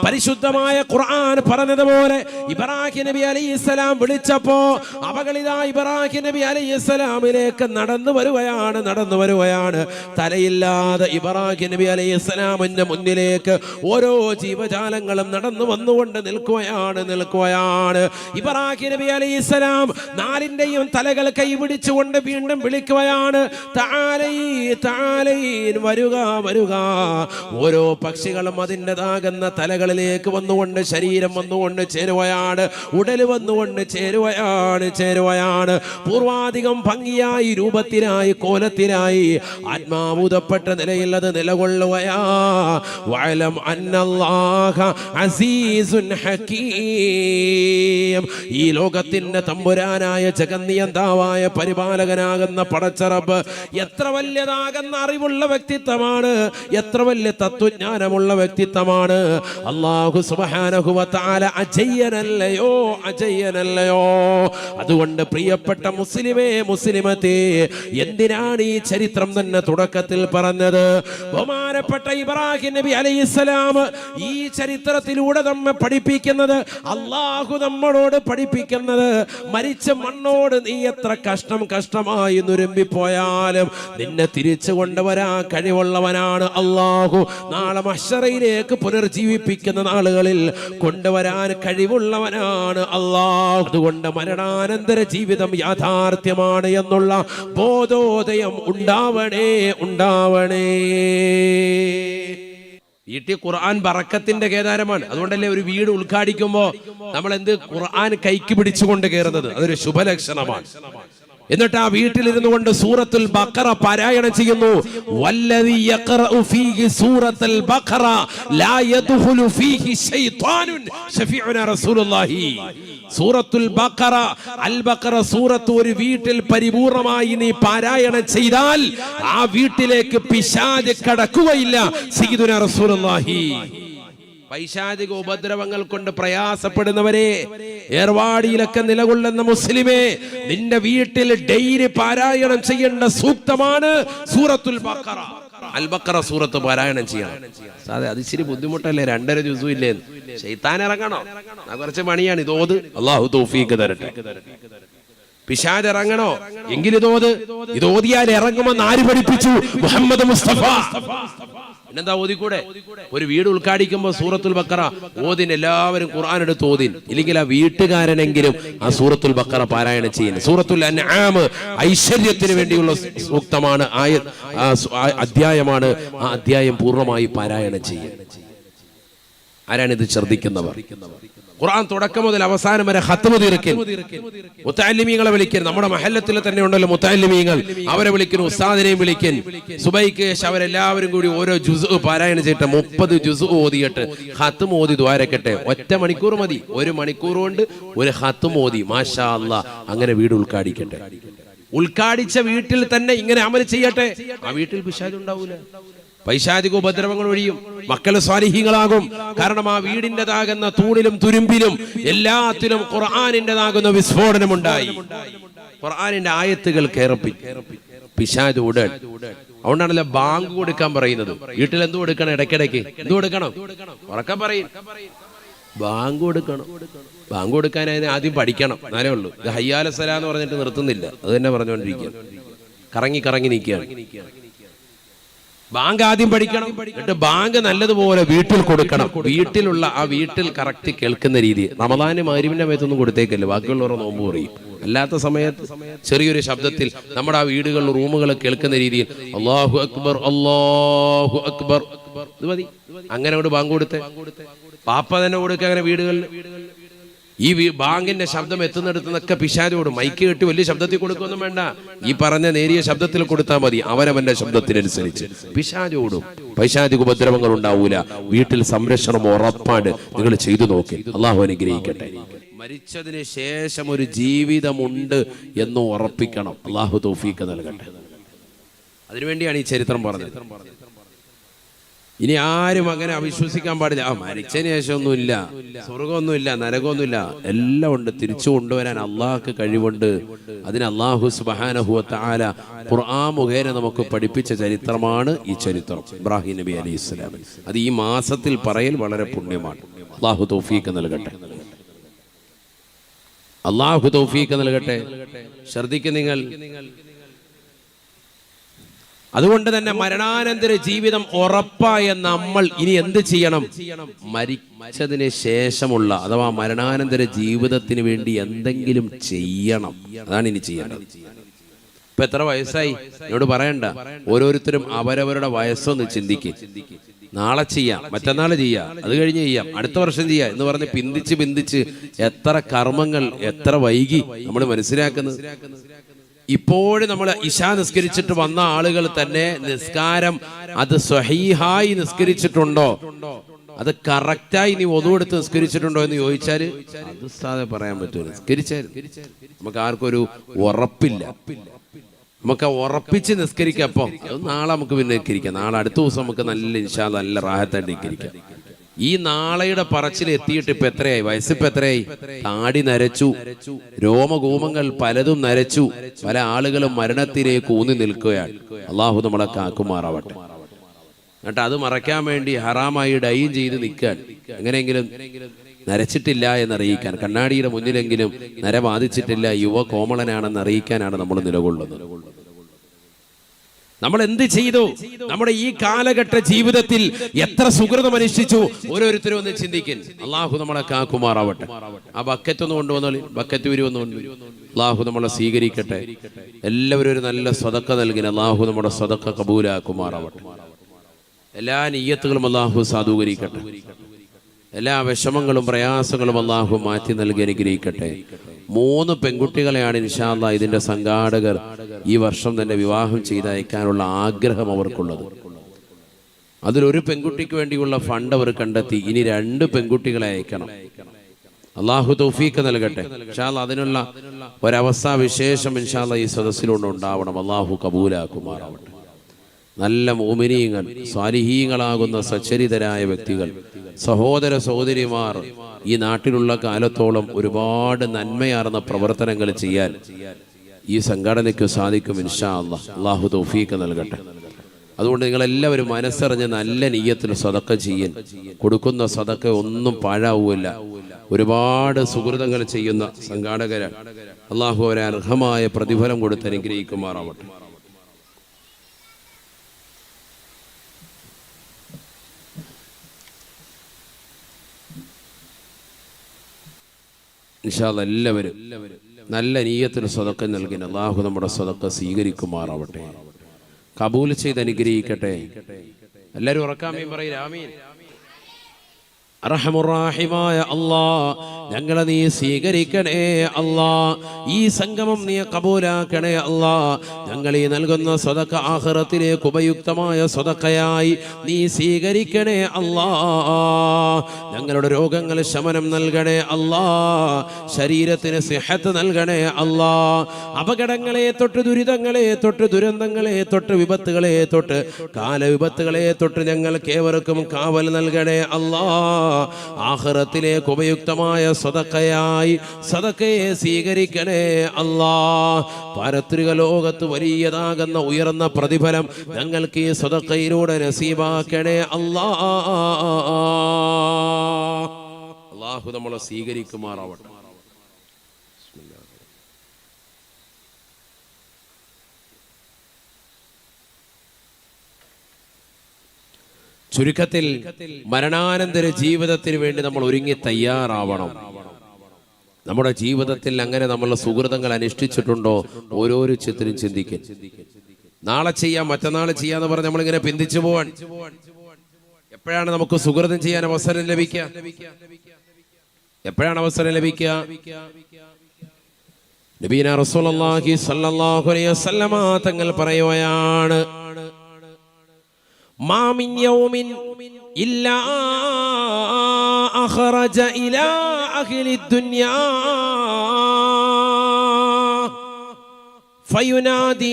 പരിശുദ്ധമായ ഖുർആൻ പറഞ്ഞതുപോലെ ഇബ്രാഹിം നബി അലൈഹിസ്സലാം വിളിച്ചപ്പോ അവകളിതാ ഇബ്രാഹിം നബി അലൈഹിസ്സലാമിലേക്ക് നടന്നു വരുകയാണ്. തലയില്ലാതെ ഇബ്രാഹിം നബി അലൈഹിസ്സലാമിന്റെ മുന്നിലേക്ക് ഓരോ ജീവജാലങ്ങളും നടന്നു വന്നുകൊണ്ട് നിൽക്കുകയാണ്. ഇബ്രാഹിം നബി അലൈഹിസ്സലാം നാലിന്റെയും തലകൾ കൈപിടിച്ചുകൊണ്ട് വീണ്ടും വിളിക്കുകയാണ്, വരുക. ഓരോ പക്ഷികളും അതിൻ്റെതാകുന്ന തലകളിലേക്ക് വന്നുകൊണ്ട് ശരീരം വന്നുകൊണ്ട് ചേരുകയാണ്, ഉടല് വന്നുകൊണ്ട് ചേരുകയാണ്. പൂർവാധികം ഭംഗിയായി, രൂപത്തിലായി, കോലത്തിലായി, ആത്മാവുതപ്പെട്ട നിലയിൽ അത് നിലകൊള്ളുകയാ. വഅലം അന്നല്ലാഹ അസീസുൻ ഹകീം. ഈ ലോകത്തിന്റെ തമ്പുരാനായ ജഗന്നിയന്താവായ പരിപാലകനാകുന്ന പടച്ചറബ് എത്ര വലിയതാകുന്ന അറിവുള്ള വ്യക്തിത്വമാണ്, എത്ര വലിയ തത്വജ്ഞാനമുള്ള വ്യക്തിത്വമാണ്. അല്ലാഹു സുബ്ഹാനഹു വ തആല അജയ്യനല്ലയോ. അതുകൊണ്ട് പ്രിയപ്പെട്ട മുസ്ലിമേ, മുസ്ലിമത്തേ, എന്തിനാണ് ഈ ചരിത്രം തന്നെ തുടക്കത്തിൽ പറഞ്ഞത്? ബഹുമാനപ്പെട്ട ഇബ്രാഹിം നബി അലൈഹിസ്സലാം ഈ ചരിത്രത്തിലൂടെ നമ്മെ പഠിപ്പിക്കുന്നത്, അല്ലാഹു നമ്മളോട് പഠിപ്പിക്കുന്നത്, മരിച്ച മണ്ണോട് നീ എത്ര കഷ്ടമായി നുരുമ്പിപ്പോയാലും നിന്നെ തിരിച്ചു കൊണ്ടുവരാൻ കഴിവുള്ളവനാണ് അല്ലാഹു. നാളെ മഹ്ശറയിലേക്ക് പുനർജീവിപ്പിക്കുന്ന നാളുകളിൽ കൊണ്ടുവരാൻ കഴിവുള്ളവനാണ് അല്ലാഹു. അതുകൊണ്ട് മരണാനന്തര ജീവിതം യാഥാർത്ഥ്യമാണ് എന്നുള്ള ബോധോദയം ഉണ്ടാവണേ. വീട്ടിൽ ഖുർആൻ ബറക്കത്തിന്റെ കേദാരമാണ്. അതുകൊണ്ടല്ലേ ഒരു വീട് ഉദ്ഘാടിക്കുമ്പോ നമ്മൾ ഖുർആൻ കൈക്ക് പിടിച്ചുകൊണ്ട് കയറുന്നത്? അതൊരു ശുഭലക്ഷണമാണ്. എന്നിട്ട് ആ വീട്ടിലിരുന്നു കൊണ്ട് സൂറത്തുൽ ബഖറ പാരായണം ചെയ്യുന്നു. വല്ലദീ യഖറഉ ഫീഹി സൂറത്തുൽ ബഖറ ലാ യദ്ഖുലു ഫീഹി ശൈത്വാനുൻ ശഫീഉനാ റസൂലുള്ളാഹി. സൂറത്തുൽ ബഖറ, അൽ ബഖറ സൂറത്ത് ഒരു വീട്ടിൽ പരിപൂർണമായി നീ പാരായണം ചെയ്താൽ ആ വീട്ടിലേക്ക് പിശാച് കടക്കുകയില്ല. സയ്യിദുനാ റസൂലുള്ളാഹി. പൈശാചിക ഉപദ്രവങ്ങൾ കൊണ്ട് പ്രയാസപ്പെടുന്നവരെ, ഏർവാടിയിലൊക്കെ നിലകൊള്ളുന്ന മുസ്ലിമേ, നിന്റെ വീട്ടിൽ ഡെയിലി പാരായണം ചെയ്യേണ്ട സൂക്തമാണ് സൂറത്തുൽ ബഖറ. അൽ ബഖറ സൂറത്ത് പാരായണം ചെയ്യണം. സാധേ അത് ഇച്ചിരി ബുദ്ധിമുട്ടല്ലേ, 2.5 ദിവസം ഇല്ലേ? ശൈത്താൻ ഇറങ്ങണോ? കുറച്ച് പണിയാണ്. ഇതോത്, അല്ലാഹു തൗഫീഖ് തരട്ടെ. പിശാച് ഇറങ്ങണോ? എങ്കിൽ ഇതോതിയാൽ ഇറങ്ങുമെന്ന് ആര് പഠിപ്പിച്ചു? മുഹമ്മദ് മുസ്തഫ. പിന്നെന്താ ഓതിക്കൂടെ? ഒരു വീട് ഉദ്ഘാടിക്കുമ്പോ സൂറത്തുൽ ബഖറ ഓതിൻ, എല്ലാവരും ഖുർആൻ എടുത്ത് ഓതിൻ. ഇല്ലെങ്കിൽ ആ വീട്ടുകാരനെങ്കിലും ആ സൂറത്തുൽ ബഖറ പാരായണം ചെയ്യുന്നു. സൂറത്തുൽ അൻആം ഐശ്വര്യത്തിന് വേണ്ടിയുള്ള സൂക്തമാണ്, അധ്യായമാണ്. ആ അധ്യായം പൂർണ്ണമായി പാരായണം ചെയ്യുക. ആരാണിത് ശ്രദ്ധിക്കുന്നവർ? ഖുർആൻ തുടക്കം മുതൽ അവസാനം വരെ ഖത്മ് തീർക്കൽ. മുതഅല്ലിമീങ്ങളെ വിളിക്കൽ. നമ്മുടെ മഹല്ലത്തിൽ തന്നെ ഉണ്ടല്ലോ മുതഅല്ലിമീങ്ങൾ. അവരെ വിളിക്കുന്നു, ഉസ്താദിനെയും വിളിക്കൻ. സുബൈക്ക് ശേഷം അവരെല്ലാവരും കൂടി ഓരോ ജുസ് പാരായണം ചെയ്തിട്ട് 30 ജുസ് ഓതിയിട്ട് ഖത്മ് ഓതി ദ്വാരക്കട്ടെ. 1 മണിക്കൂർ മതി. 1 മണിക്കൂർ കൊണ്ട് ഒരു ഖത്മ് ഓതി മാഷാ അല്ലാഹ് അങ്ങനെ വീട് ഉദ്ഘാടിക്കട്ടെ. ഉദ്ഘാടിച്ച വീട്ടിൽ തന്നെ ഇങ്ങനെ അമൽ ചെയ്യട്ടെ. ആ വീട്ടിൽ പിശാച് ഉണ്ടാവൂല, പൈശാചിക ഉപദ്രവങ്ങൾ ഒഴിയും, മക്കൾ സ്വാലിഹീങ്ങളാകും. കാരണം ആ വീടിൻ്റെതാകുന്ന തൂണിലും തുരുമ്പിലും എല്ലാത്തിലും ഖുർആനിൻ്റെതാകുന്ന വിസ്ഫോടനം ഉണ്ടായി. ഖുർആനിന്റെ ആയത്തുകൾ കേറപ്പി പിശാച് ഉടൻ. അതുകൊണ്ടാണല്ലോ ബാങ്ക് കൊടുക്കാൻ പറയുന്നത്. വീട്ടിൽ എന്ത് കൊടുക്കണം? ഇടയ്ക്കിടയ്ക്ക് എന്ത് കൊടുക്കണം? ഉറക്കെ പറയും, ബാങ്ക് കൊടുക്കണം. ബാങ്ക് കൊടുക്കാനായി ആദ്യം പഠിക്കണം, എന്നാലേ ഉള്ളൂ. ഇത് ഹയ്യാല സലാ എന്ന് പറഞ്ഞിട്ട് നിർത്തുന്നില്ല, അത് തന്നെ പറഞ്ഞുകൊണ്ടിരിക്കുക. കറങ്ങി നിൽക്കുകയാണ്. ബാങ്ക് ആദ്യം പഠിക്കണം, എന്നിട്ട് ബാങ്ക് നല്ലതുപോലെ വീട്ടിൽ കൊടുക്കണം. വീട്ടിലുള്ള ആ വീട്ടിൽ കറക്റ്റ് കേൾക്കുന്ന രീതി. റമദാന് മഗ്‌രിബിന്റെ സമയത്തൊന്നും കൊടുത്തേക്കല്ലേ, ബാക്കിയുള്ളവർ നോമ്പ് പറയും. അല്ലാത്ത സമയത്ത് ചെറിയൊരു ശബ്ദത്തിൽ നമ്മുടെ ആ വീടുകളിൽ റൂമുകൾ കേൾക്കുന്ന രീതിയിൽ അല്ലാഹു അക്ബർ അല്ലാഹു അക്ബർ, ഇത് മതി. അങ്ങനെ അങ്ങോട്ട് ബാങ്ക് കൊടുത്തേ. പാപ്പ തന്നെ കൊടുക്കുക അങ്ങനെ വീടുകളിൽ. ഈ ബാങ്കിന്റെ ശബ്ദം എത്തുന്നിടത്തുനിന്നൊക്കെ പിശാചോട് മൈക്ക് കെട്ടി വലിയ ശബ്ദത്തിൽ കൊടുക്കൊന്നും വേണ്ട. ഈ പറഞ്ഞ നേരിയ ശബ്ദത്തിൽ കൊടുത്താൽ മതി. അവനവന്റെ ശബ്ദത്തിനനുസരിച്ച് പിശാചോടും. പൈശാചിക ഉപദ്രവങ്ങൾ ഉണ്ടാവൂല. വീട്ടിൽ സംരക്ഷണം ഉറപ്പാണ്. നിങ്ങൾ ചെയ്തു നോക്കി. അള്ളാഹു അനുഗ്രഹിക്കട്ടെ. മരിച്ചതിന് ശേഷം ഒരു ജീവിതമുണ്ട് എന്ന് ഉറപ്പിക്കണം. അള്ളാഹു തൗഫീഖ് നൽകട്ടെ. അതിനുവേണ്ടിയാണ് ഈ ചരിത്രം പറഞ്ഞത്. ഇനി ആരും അങ്ങനെ അവിശ്വസിക്കാൻ പാടില്ല. മരിച്ചതിന് ശേഷം ഒന്നുമില്ല, സ്വർഗമൊന്നുമില്ല, നരകമൊന്നുമില്ല, എല്ലാം ഉണ്ട്. തിരിച്ചു കൊണ്ടുവരാൻ അള്ളാഹ്ക്ക് കഴിവുണ്ട്. അതിന് അള്ളാഹു സുബ്ഹാനഹു വ തആല ഖുർആൻ മുഖേന നമുക്ക് പഠിപ്പിച്ച ചരിത്രമാണ് ഈ ചരിത്രം. ഇബ്രാഹിം നബി അലൈഹിസ്സലാം. അത് ഈ മാസത്തിൽ പറയൽ വളരെ പുണ്യമാണ്. അള്ളാഹു തൗഫീഖ് നൽകട്ടെ. അള്ളാഹു തൗഫീഖ് നൽകട്ടെ. ശ്രദ്ധിക്കുക നിങ്ങൾ. അതുകൊണ്ട് തന്നെ മരണാനന്തര ജീവിതം ഉറപ്പായ നമ്മൾ ഇനി എന്ത് ചെയ്യണം? മരിച്ചതിന് ശേഷമുള്ള അഥവാ മരണാനന്തര ജീവിതത്തിന് വേണ്ടി എന്തെങ്കിലും ചെയ്യണം. അതാണ് ഇനി ചെയ്യേണ്ടത്. ഇപ്പൊ എത്ര വയസ്സായി എന്നോട് പറയണ്ട. ഓരോരുത്തരും അവരവരുടെ വയസ്സൊന്ന് ചിന്തിക്കും. നാളെ ചെയ്യാം, മറ്റന്നാൾ ചെയ്യാം, അത് കഴിഞ്ഞ് ചെയ്യാം, അടുത്ത വർഷം ചെയ്യാം എന്ന് പറഞ്ഞ് പിന്തിച്ച് എത്ര കർമ്മങ്ങൾ എത്ര വൈകി നമ്മൾ മനസ്സിലാക്കുന്നത്. ഇപ്പോഴും നമ്മൾ ഇശാ നിസ്കരിച്ചിട്ട് വന്ന ആളുകൾ തന്നെ നിസ്കാരം അത് സ്വഹീഹായി നിസ്കരിച്ചിട്ടുണ്ടോ, അത് കറക്റ്റായി നീ ഒതുവെടുത്ത് നിസ്കരിച്ചിട്ടുണ്ടോ എന്ന് ചോദിച്ചാൽ അത് സാധനം പറയാൻ പറ്റൂല. നിസ്കരിച്ചായിരുന്നു. നമുക്ക് ആർക്കും ഒരു ഉറപ്പില്ല. നമുക്ക് ഉറപ്പിച്ച് നിസ്കരിക്കാം. അപ്പം അത് നാളെ നമുക്ക് പിന്നെ നിസ്കരിക്കാം. നാളെ അടുത്ത ദിവസം നമുക്ക് നല്ല ഇൻഷാ അല്ലാഹ് നല്ല റാഹത്തായിട്ട് നിസ്കരിക്കാം. ഈ നാളെയുടെ പറച്ചിൽ എത്തിയിട്ട് ഇപ്പൊ എത്രയായി? വയസ്സിപ്പോ എത്രയായി? താടി നരച്ചു, രോമകൂമങ്ങൾ പലതും നരച്ചു, പല ആളുകളും മരണത്തിലേക്ക് ഊന്നി നിൽക്കുകയാണ്. അള്ളാഹു നമ്മളെ കാക്കുമാറാവട്ടെ. എന്നിട്ട് അത് മറയ്ക്കാൻ വേണ്ടി ഹറാമായി ഡൈയും ചെയ്ത് നിൽക്കാൻ, എങ്ങനെയെങ്കിലും നരച്ചിട്ടില്ല എന്നറിയിക്കാൻ, കണ്ണാടിയുടെ മുന്നിലെങ്കിലും നര ബാധിച്ചിട്ടില്ല, യുവ കോമളനാണെന്ന് അറിയിക്കാനാണ് നമ്മൾ നിലകൊള്ളുന്നത്. നമ്മൾ എന്ത് ചെയ്തു? നമ്മുടെ ഈ കാലഘട്ട ജീവിതത്തിൽ എത്ര സുഹൃതം അനുഷ്ഠിച്ചു? ഓരോരുത്തരും ഒന്ന് ചിന്തിക്കും. അള്ളാഹു നമ്മളെ കാക്കുമാറാവട്ടെ. ആ ബക്കറ്റ് ഒന്ന് കൊണ്ടുവന്നോളി, ബക്കറ്റ് വരുമെന്ന് കൊണ്ട് അള്ളാഹു നമ്മളെ സ്വീകരിക്കട്ടെ. എല്ലാവരും ഒരു നല്ല സ്വതക്ക നൽകിന് അള്ളാഹു നമ്മുടെ സ്വതക്ക കബൂലാക്കുമാറാവട്ടെ. എല്ലാ നിയ്യത്തുകളും അള്ളാഹു സാധൂകരിക്കട്ടെ. എല്ലാ വിഷമങ്ങളും പ്രയാസങ്ങളും അള്ളാഹു മാറ്റി നൽകി അനുഗ്രഹിക്കട്ടെ. 3 പെൺകുട്ടികളെയാണ് ഇൻഷാ അല്ലാഹ് ഇതിന്റെ സംഘാടകർ ഈ വർഷം തന്നെ വിവാഹം ചെയ്തയക്കാനുള്ള ആഗ്രഹം അവർക്കുള്ളത്. അതിലൊരു പെൺകുട്ടിക്ക് വേണ്ടിയുള്ള ഫണ്ട് അവർ കണ്ടെത്തി. ഇനി 2 പെൺകുട്ടികളെ അയക്കണം. അള്ളാഹു തൗഫീഖ് നൽകട്ടെ. ഇൻഷാ അല്ലാഹ് അതിനുള്ള ഒരവസ്ഥ വിശേഷം ഇൻഷാ അല്ലാഹ് ഈ സദസ്സിലൂടെ ഉണ്ടാവണം. അള്ളാഹു കബൂലാക്കുമാറാവട്ടെ. നല്ല മുഅ്മിനീങ്ങൾ, സ്വാലിഹീങ്ങളാകുന്ന സച്ചരിതരായ വ്യക്തികൾ, സഹോദര സഹോദരിമാർ ഈ നാട്ടിലുള്ള കാലത്തോളം ഒരുപാട് നന്മയാർന്ന പ്രവർത്തനങ്ങൾ ചെയ്യാൻ ഈ സംഘടനയ്ക്ക് സാധിക്കും ഇൻഷാ അല്ലാഹ്. അള്ളാഹു തൗഫീഖ് നൽകട്ടെ. അതുകൊണ്ട് നിങ്ങളെല്ലാവരും മനസ്സറിഞ്ഞ് നല്ല നിയ്യത്തിൽ സദഖ ചെയ്യൻ. കൊടുക്കുന്ന സദഖ ഒന്നും പാഴാവൂല്ല. ഒരുപാട് സുഹൃതങ്ങൾ ചെയ്യുന്ന സംഘാടകരാണ്. അള്ളാഹു അവരെ അർഹമായ പ്രതിഫലം കൊടുത്ത് അനുഗ്രഹിക്കുമാറാവട്ടെ. ഇൻഷാ അല്ലാഹ് എല്ലാവരും നല്ല നിയ്യത്തിന് സദഖ നൽകി അള്ളാഹു നമ്മുടെ സദഖ സ്വീകരിക്കുമാറാവട്ടെ, കബൂൽ ചെയ്ത് അനുഗ്രഹിക്കട്ടെ. എല്ലാവരും ഉറക്കാമീൻ പറയും. ആമീൻ. അർഹമുറാഹിമായ അല്ലാഹ്, ഞങ്ങളെ നീ സ്വീകരിക്കണേ അല്ലാഹ്. ഈ സംഗമം നീ കബൂലാക്കണേ അല്ലാഹ്. ഞങ്ങൾ ഈ നൽകുന്ന സദഖ ആഖിറത്തിലേക്ക് ഉപയുക്തമായ സദഖയായി നീ സ്വീകരിക്കണേ അല്ലാഹ്. ഞങ്ങളുടെ രോഗങ്ങൾ ശമനം നൽകണേ അല്ലാഹ്. ശരീരത്തിന് സിഹത്ത് നൽകണേ അല്ലാഹ്. അപകടങ്ങളെ തൊട്ട്, ദുരിതങ്ങളെ തൊട്ട്, ദുരന്തങ്ങളെ തൊട്ട്, വിപത്തുകളെ തൊട്ട്, കാലവിപത്തുകളെ തൊട്ട് ഞങ്ങൾക്കേവർക്കും കാവൽ നൽകണേ അല്ലാഹ്. ആഖിറത്തിലേക്ക് ഉപയുക്തമായ സദഖയായി സദഖയെ സ്വീകരിക്കണേ അല്ലാഹ്. പാരത്രിക ലോകത്ത് വലിയതാകുന്ന ഉയർന്ന പ്രതിഫലം ഞങ്ങൾക്ക് ഈ സദഖയിലൂടെ നസീബാക്കണേ അല്ലാഹ്. അല്ലാഹു നമ്മളെ സ്വീകരിക്കുമാറാവട്ടെ. ചുരുക്കത്തിൽ മരണാനന്തര ജീവിതത്തിന് വേണ്ടി നമ്മൾ ഒരുങ്ങി തയ്യാറാവണം. നമ്മുടെ ജീവിതത്തിൽ അങ്ങനെ നമ്മൾ സുഹൃതങ്ങൾ അനുഷ്ഠിച്ചിട്ടുണ്ടോ? ഓരോരോ ചിത്രം ചിന്തിക്കും. നാളെ ചെയ്യാം, മറ്റന്നാൾ ചെയ്യാന്ന് പറഞ്ഞ് നമ്മളിങ്ങനെ പിന്തിച്ചു പോവാൻ. എപ്പോഴാണ് നമുക്ക് സുഹൃതം ചെയ്യാൻ അവസരം ലഭിക്കുക? എപ്പോഴാണ് അവസരം ലഭിക്കുക? നബീന റസൂലുള്ളാഹി സ്വല്ലല്ലാഹു അലൈഹി വസല്ലമ തങ്ങൾ പറയുകയാണ്, മാ മിൻ യൗമിൻ ഇല്ലാ അഖറജ ഇലാ അഹ്ലി ദുനിയാ ഫയുനാദി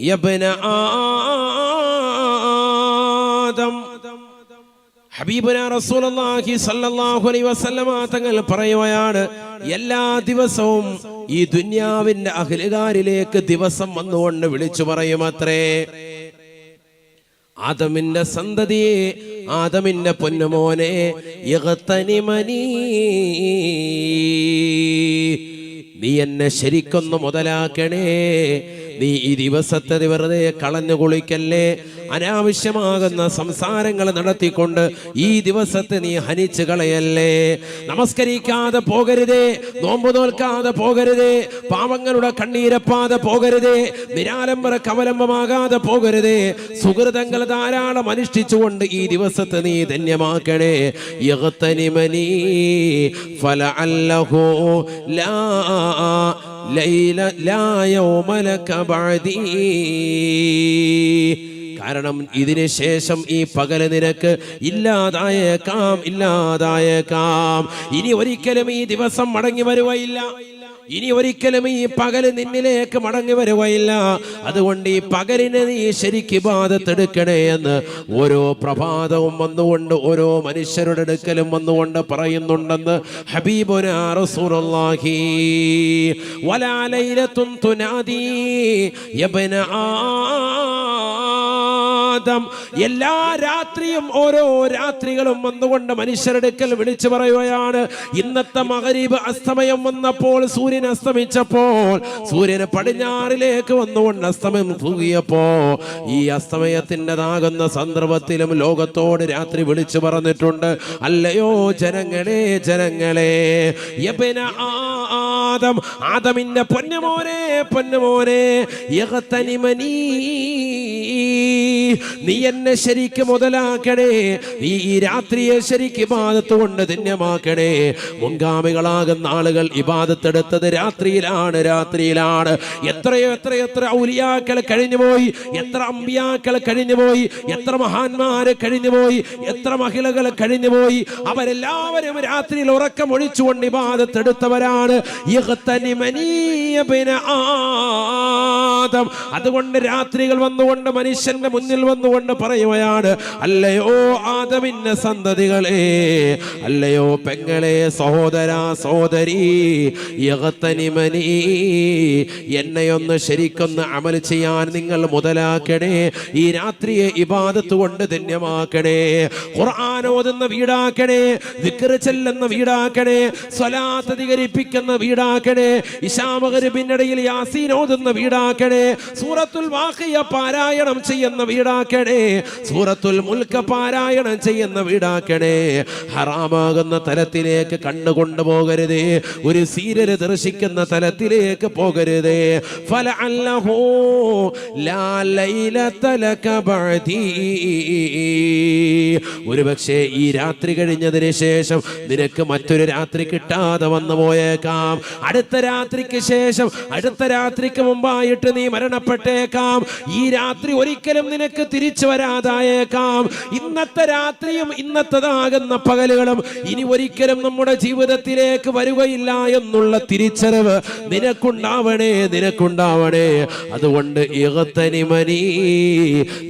യബ്ന ആദം. ഹബീബുനാ റസൂലുള്ളാഹി സ്വല്ലല്ലാഹു അലൈഹി വസല്ലമ തങ്ങൾ പറയുകയാണ്, എല്ലാ ദിവസവും ഈ ദുനിയാവിന്റെ അഹ്ലുകാരിലേക്ക് ദിവസം വന്നുകൊണ്ട് വിളിച്ചു പറയുമത്രേ, ആദമിന്റെ സന്തതിയെ, ആദമിന്റെ പൊന്നുമോനെ, ഇഗ്തനിമനീ, നീ എന്നെ ശരിക്കൊന്ന് മുതലാക്കണേ. നീ ഈ ദിവസത്തെ വെറുതെ കളഞ്ഞു കുളിക്കല്ലേ, അനാവശ്യമാകുന്ന സംസാരങ്ങൾ നടത്തിക്കൊണ്ട് ഈ ദിവസത്തെ നീ ഹനിച്ചു കളയല്ലേ. നമസ്കരിക്കാതെ പോകരുതേ, നോമ്പ് നോൽക്കാതെ പോകരുതേ, പാവങ്ങളുടെ കണ്ണീരപ്പാതെ പോകരുതേ, നിരാലംബര കവലംബമാകാതെ പോകരുതേ. സുഹൃതങ്ങൾ ധാരാളം അനുഷ്ഠിച്ചുകൊണ്ട് ഈ ദിവസത്തെ നീ ധന്യമാക്കണേ. യഗ്തനിമനീ ഫലഅല്ലഹു ലാ ലൈല ലാ യൗമ ലക ബഅദീ. കാരണം ഇതിന് ശേഷം ഈ പകല് നിനക്ക് ഇല്ലാതായേക്കാം. ഇനി ഒരിക്കലും ഈ ദിവസം മടങ്ങി വരുകയില്ല, ഇനി ഒരിക്കലും ഈ പകല് നിന്നിലേക്ക് മടങ്ങി വരുകയില്ല. അതുകൊണ്ട് ഈ പകലിനെ നീ ശരിക്ക് ഇബാദത്തെടുക്കണേ എന്ന് ഓരോ പ്രഭാതവും വന്നുകൊണ്ട് ഓരോ മനുഷ്യരുടെ അടുക്കലും വന്നുകൊണ്ട് പറയുന്നുണ്ടെന്ന് ഹബീബുനാ റസൂലുള്ളാഹി. വലാ ലൈലത്തുൻ തുനാദി യബ്ന ആദം. എല്ലാ രാത്രിയും ഓരോ രാത്രികളും വന്നുകൊണ്ട് മനുഷ്യരുടെ അടുക്കൽ വിളിച്ചു പറയുകയാണ്. ഇന്നത്തെ മഗ്രിബ് അസ്തമയം വന്നപ്പോൾ, സൂര്യൻ അസ്തമിച്ചപ്പോൾ, സൂര്യന് പടിഞ്ഞാറിലേക്ക് വന്നുകൊണ്ട് അസ്തമയം തൂകിയപ്പോ, ഈ അസ്തമയത്തിൻ്റെതാകുന്ന സന്ദർഭത്തിലും ലോകത്തോട് രാത്രി വിളിച്ചു പറഞ്ഞിട്ടുണ്ട്, അല്ലയോ ജനങ്ങളെ, ജനങ്ങളെ, യബ്ന ആദം, ആദമിന്റെ പൊന്നുമോനെ, പൊന്നുമോനെ, യഗ്തനിമനീ, നീ എന്നെ ശരിക്ക് മുതലാക്കണേ. നീ ഈ രാത്രിയെ ശരിക്ക് ഇബാദത്ത് കൊണ്ട് ധന്യമാക്കണേ. മുൻഗാമികളാകുന്ന ആളുകൾ ഇബാദത്തെടുത്തത് രാത്രിയിലാണ്. എത്ര ഔലിയാക്കൾ കഴിഞ്ഞുപോയി, എത്ര അമ്പിയാക്കൾ കഴിഞ്ഞുപോയി, എത്ര മഹാന്മാര് കഴിഞ്ഞുപോയി, എത്ര മഹിളകൾ കഴിഞ്ഞുപോയി. അവരെല്ലാവരും രാത്രിയിൽ ഉറക്കം ഒഴിച്ചുകൊണ്ട് ഇബാദത്തെടുത്തവരാണ്. ആദം. അതുകൊണ്ട് രാത്രികൾ വന്നുകൊണ്ട് മനുഷ്യന്റെ മുന്നിൽ വന്നുകൊണ്ട് പറയുകയാണ്, അല്ലയോ ആദമിന്റെ സന്തതികളെ, അല്ലയോ പെങ്ങളെ, സഹോദരാ സഹോദരി, യഗ്തനിമനീ, എന്നെയൊന്ന് ശരിക്കൊന്ന് അമൽ ചെയ്യാൻ നിങ്ങൾ മുതലാക്കണേ. ഈ രാത്രിയെ ഇബാദത്ത് കൊണ്ട് ധന്യമാക്കണേ. ഖുർആൻ ഓതുന്ന വീടാക്കണേ, ദിക്ർ ചെല്ലുന്ന വീടാക്കണേ, സ്വലാത്ത് അധികരിപ്പിക്കുന്ന വീടാക്കണേ, ഇശാ മഗ്രിബിനിടയിൽ യാസീൻ ഓതുന്ന വീടാക്കണേ, സൂറത്തുൽ വാഖിയ പാരായണം ചെയ്യുന്ന വീടാക്കണേ, സൂറത്തുൽ മുൽക്ക് പാരായണം ചെയ്യുന്ന വീടാക്കണേ. ഹറാമാകുന്ന തലത്തിലേക്ക് കണ്ണുകൊണ്ടു പോകരുതേ, ഒരു സീരിയൽ ദർശിക്കുന്ന തലത്തിലേക്ക് പോകരുതേ. ഫലഅല്ലഹു ലാ ലൈലത ലക ബഅദീ. ഒരുപക്ഷേ ഈ രാത്രി കഴിഞ്ഞതിന് ശേഷം നിനക്ക് മറ്റൊരു രാത്രി കിട്ടാതെ വന്നു പോയേക്കാം. അടുത്ത രാത്രിക്ക് ശേഷം, അടുത്ത രാത്രിക്ക് മുമ്പായിട്ട് നീ മരണപ്പെട്ടേക്കാം. ഈ രാത്രി ഒരിക്കലും നിനക്ക് തിരിച്ചു വരാതായേക്കാം. ഇന്നത്തെ രാത്രിയും ഇന്നത്തേതാകുന്ന പകലുകളും ഇനി ഒരിക്കലും നമ്മുടെ ജീവിതത്തിലേക്ക് വരികയില്ല എന്നുള്ള തിരിച്ചറിവ് നിനക്കുണ്ടാവണേ. അതുകൊണ്ട് യഗ്തനിമനീ,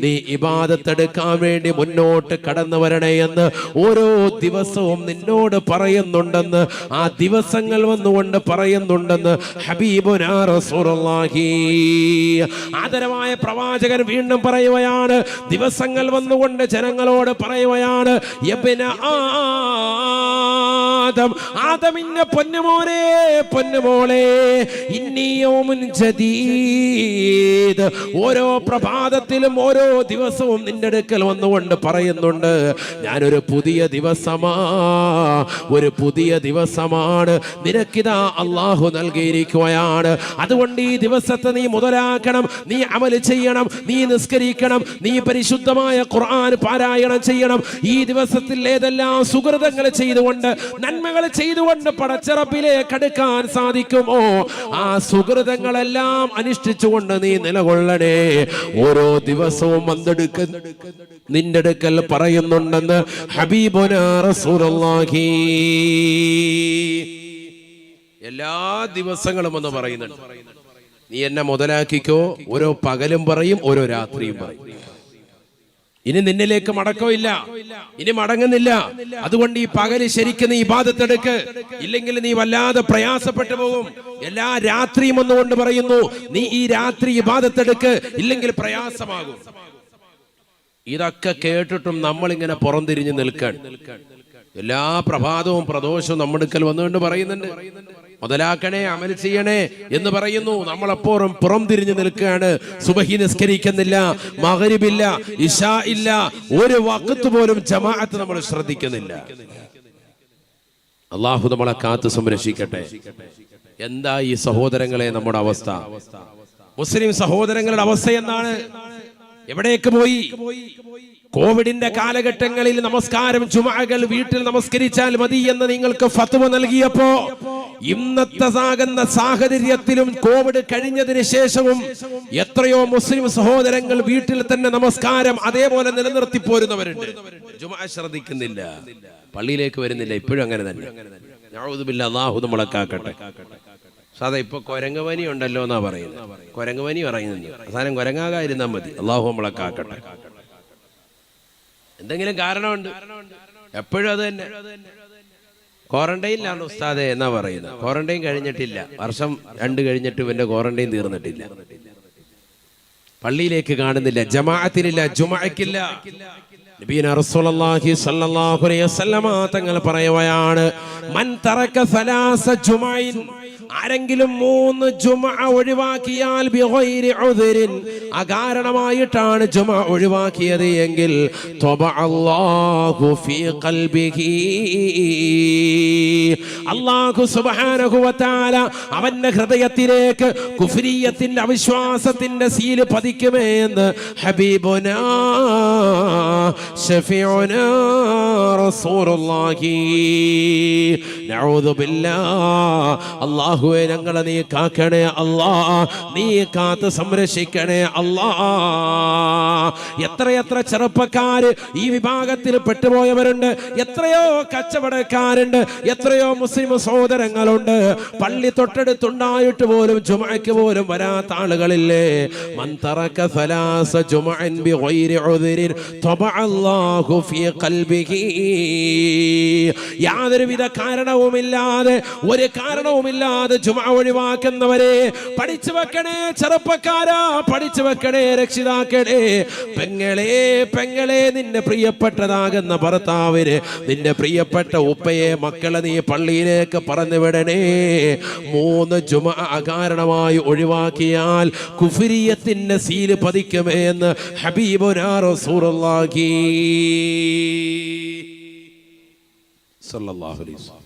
നീ ഇബാദത്തെടുക്കാൻ വേണ്ടി മുന്നോട്ട് കടന്നു വരണേ എന്ന് ഓരോ ദിവസവും നിന്നോട് പറയുന്നുണ്ടെന്ന്, ആ ദിവസങ്ങൾ വന്നുകൊണ്ട് പറയുന്നുണ്ടെന്ന് ഹബീബുനാ റസൂലുള്ളാഹി. ആദരവായ പ്രവാചകൻ വീണ്ടും പറയുകയാണ്, ദിവസങ്ങൾ വന്നുകൊണ്ട് ജനങ്ങളോട് പറയുകയാണ്, യബ്ന ആദം, ആദമിന്റെ പൊന്നുമോനെ, പൊന്നുമോളെ, ഇന്നി യൗമുൻ ജദീദ്. ഓരോ പ്രഭാതത്തിലും ഓരോ ദിവസവും നിന്റെ അടുക്കൽ വന്നുകൊണ്ട് പറയുന്നുണ്ട്, ഞാനൊരു പുതിയ ദിവസമാണ് നിനക്കിതാ അല്ലാഹു നൽകിയിരിക്കുകയാണ്. അതുകൊണ്ട് ഈ ദിവസത്തെ നീ മുതലാക്കണം, നീ അമൽ ചെയ്യണം, നീ നിസ്കരിക്കണം, നീ പരിശുദ്ധമായ ഖുർആൻ പാരായണം ചെയ്യണം. ഈ ദിവസത്തിൽ ഏതെല്ലാം സുകൃതങ്ങൾ ചെയ്തുകൊണ്ട്, നന്മകൾ ചെയ്തുകൊണ്ട് പടച്ചറപ്പിലേക്ക് അടുക്കാൻ സാധിക്കുമോ, ആ സുകൃതങ്ങളെല്ലാം അനുഷ്ഠിച്ചുകൊണ്ട് നീ നിലകൊള്ളണേ. ഓരോ ദിവസവും നിന്റെ അടുക്കൽ പറയുന്നുണ്ടെന്ന് ഹബീബുനാ റസൂലുള്ളാഹി. എല്ലാ ദിവസങ്ങളും എന്ന് പറയുന്നുണ്ട്, നീ എന്നെ മുതലാക്കിക്കോ. ഓരോ പകലും പറയും, ഓരോ രാത്രിയും പറയും. ഇനി നിന്നിലേക്ക് മടക്കമില്ല, ഇനി മടങ്ങുന്നില്ല. അതുകൊണ്ട് ഈ പകല് ശരിക്കും നീ ഇബാദത്തെടുക്ക്, ഇല്ലെങ്കിൽ നീ വല്ലാതെ പ്രയാസപ്പെട്ടു പോകും. എല്ലാ രാത്രിയും ഒന്നുകൊണ്ട് പറയുന്നു, നീ ഈ രാത്രി ഇബാദത്തെടുക്ക്, ഇല്ലെങ്കിൽ പ്രയാസമാകും. ഇതൊക്കെ കേട്ടിട്ടും നമ്മളിങ്ങനെ പുറംതിരിഞ്ഞ് നിൽക്കാൻ എല്ലാ പ്രഭാതവും പ്രദോഷവും നമ്മുടെ അടുക്കൽ വന്നുകൊണ്ട് പറയുന്നുണ്ട്, മുതലാക്കണേ, അമൽ ചെയ്യണേ എന്ന് പറയുന്നു. നമ്മളെപ്പോഴും പുറം തിരിഞ്ഞു നിൽക്കുകയാണ്. സുബഹി നിസ്കരിക്കുന്നില്ല, മഗ്രിബില്ല, ഇശാ ഇല്ല, ഒരു വഖത്ത് പോലും ജമാഅത്ത് നമ്മൾ ശ്രദ്ധിക്കുന്നില്ല. അല്ലാഹു നമ്മളെ കാത്ത് സംരക്ഷിക്കട്ടെ. എന്താ ഈ സഹോദരങ്ങളെ നമ്മുടെ അവസ്ഥ? മുസ്ലിം സഹോദരങ്ങളുടെ അവസ്ഥ എന്താണ്? എവിടേക്ക് പോയി? കോവിഡിന്റെ കാലഘട്ടങ്ങളിൽ നമസ്കാരം ജുമുഅകൾ വീട്ടിൽ നമസ്കരിച്ചാൽ മതി എന്ന് നിങ്ങൾക്ക് ഫത്വ നൽകിയപ്പോ, ഇന്നത്തെ സാഹചര്യത്തിലും കോവിഡ് കഴിഞ്ഞതിന് ശേഷവും എത്രയോ മുസ്ലിം സഹോദരങ്ങൾ വീട്ടിൽ തന്നെ നമസ്കാരം അതേപോലെ നിലനിർത്തി പോരുന്നവരുണ്ട്. ജുമുഅ ശ്രദ്ധിക്കുന്നില്ല, പള്ളിയിലേക്ക് വരുന്നില്ല. ഇപ്പോഴും അങ്ങനെ തന്നെ. നഊദുബില്ലാഹ്, അല്ലാഹു നമ്മളെ കാക്കട്ടെ. സാധാ ഇപ്പൊ കൊരങ്ങുപനി ഉണ്ടല്ലോ എന്നാ പറയുന്നത്. കൊരങ്ങുപനി പറയുന്നില്ല, അവസാനം കൊരങ്ങാകാതിരുന്നാൽ മതി. അല്ലാഹു നമ്മളെ കാക്കട്ടെ. എന്തെങ്കിലും കാരണമുണ്ട്, എപ്പോഴും അത് തന്നെ. ക്വാറന്റൈനിലാണ് ഉസ്താദെ എന്നാ പറയുന്നത്. ക്വാറന്റൈൻ കഴിഞ്ഞിട്ടില്ല, വർഷം 2 കഴിഞ്ഞിട്ട് ഇവന്റെ ക്വാറന്റൈൻ തീർന്നിട്ടില്ല. പള്ളിയിലേക്ക് കാണുന്നില്ല, ജമാഅത്തിനില്ല, ജുമുഅക്കില്ല. നബിയുനാ റസൂലുള്ളാഹി സ്വല്ലല്ലാഹു അലൈഹി വസല്ലമ തങ്ങൾ പറയുകയാണ്, മൻ തറക സലാസ ജുമഅൻ, ആരെങ്കിലും 3 ജുമുഅ ഒഴിവാക്കിയാൽ ബിഗൈരി ഉദ്രിൻ, അകാരണമായിട്ടാണ് ജുമുഅ ഒഴിവാക്കിയത് എങ്കിൽ തബഅല്ലാഹു ഫീ ഖൽബിഹി, അല്ലാഹു സുബ്ഹാനഹു വ തആല അവന്റെ ഹൃദയത്തിലേക്ക് കുഫ്രിയത്തിന്റെ അവിശ്വാസത്തിന്റെ സീൽ പതിക്കുമേ എന്ന് ഹബീബുനാ ശഫീഉനാ റസൂലുള്ളാഹി. നഊദു ബില്ലാഹ്. അല്ലാഹുവേ, ഞങ്ങളെ നീ കാക്കണേ അല്ലാ, നീ കാത്ത് സംരക്ഷിക്കണേ അല്ലാ. എത്രയെത്ര ചെറുപ്പക്കാര് ഈ വിഭാഗത്തിൽ പെട്ടുപോയവരുണ്ട്, എത്രയോ കച്ചവടക്കാരുണ്ട്, എത്രയോ മുസ്ലിം സഹോദരങ്ങളുണ്ട്. പള്ളി തൊട്ടടുത്തുണ്ടായിട്ട് പോലും ജുമുഅക്ക് പോലും വരാത്ത ആളുകളില്ലേ. മൻ തറക സലാസ ജുമുഅൻ ബിഗൈരി ഉദ്രിൻ തബഅല്ലാഹു ഫീ ഖൽബിഹി. യാതൊരുവിധ കാരണവുമില്ലാതെ, ഒരു കാരണവുമില്ലാതെ ജുമുഅ ഒഴിവാക്കുന്നവരെ പഠിച്ചു വെക്കണേ ചെറുപ്പക്കാരാ, പഠിച്ചു വെക്കണേ രക്ഷിതാക്കളെ. പെങ്ങളെ, നിന്റെ പ്രിയപ്പെട്ടതാകുന്ന ഭർത്താവിന്, നിന്റെ പ്രിയപ്പെട്ട ഉപ്പയെ, മക്കളെ നീ പള്ളിയിലേക്ക് പറഞ്ഞു വിടണേ. 3 ജുമുഅ അകാരണമായി ഒഴിവാക്കിയാൽ കുഫ്രിയത്തിന്റെ സീല് പതിക്കുമേ എന്ന് ഹബീബുനാ റസൂലുള്ളാഹി സ്വല്ലല്ലാഹു അലൈഹി വസല്ലം.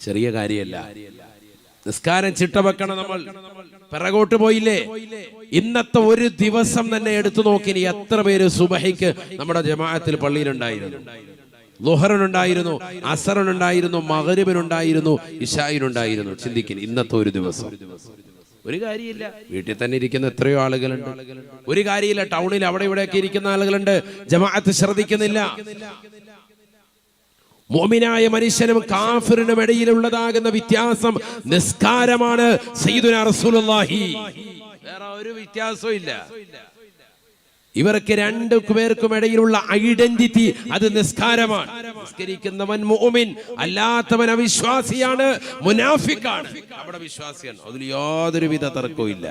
ചെറിയ കാര്യമല്ല. നിസ്കാരം ചിട്ട വെക്കണം. നമ്മൾ പിറകോട്ട് പോയില്ലേ? ഇന്നത്തെ ഒരു ദിവസം തന്നെ എടുത്തു നോക്കിനി എത്ര പേര് സുബഹിക്ക് നമ്മുടെ ജമാഅത്തിൽ പള്ളിയിലുണ്ടായിരുന്നു? ളുഹറിനുണ്ടായിരുന്നു, അസറിനുണ്ടായിരുന്നു, മഗ്രിബിനുണ്ടായിരുന്നു, ഇശാഇനുണ്ടായിരുന്നു. ചിന്തിക്കുന്നു, ഇന്നത്തെ ഒരു ദിവസം. ഒരു കാര്യമില്ല. വീട്ടിൽ തന്നെ ഇരിക്കുന്ന എത്രയോ ആളുകളുണ്ട്. ഒരു കാര്യമില്ല. ടൗണിൽ അവിടെ ഇവിടെയൊക്കെ ഇരിക്കുന്ന ആളുകളുണ്ട്, ജമാഅത്ത് ശ്രദ്ധിക്കുന്നില്ല. മുഅ്മിനായ മനുഷ്യനും കാഫിറിനും ഇടയിലുള്ളതാകുന്ന വ്യത്യാസം നിസ്കാരമാണ്. സയ്യിദുനാ റസൂലുള്ളാഹി, വേറെ ഒരു വ്യത്യാസവും ഇല്ല. ഇവർക്ക് 2 പേർക്കും ഇടയിലുള്ള ഐഡന്റിറ്റി അത് നിസ്കാരമാണ്. നിസ്കരിക്കുന്നവൻ മുഅ്മിൻ, അല്ലാത്തവൻ അവിശ്വാസിയാണ്, മുനാഫിക്കാണ്. അവിടെ വിശ്വാസിയാണ്, അതിൽ യാതൊരുവിധ തർക്കവും ഇല്ല.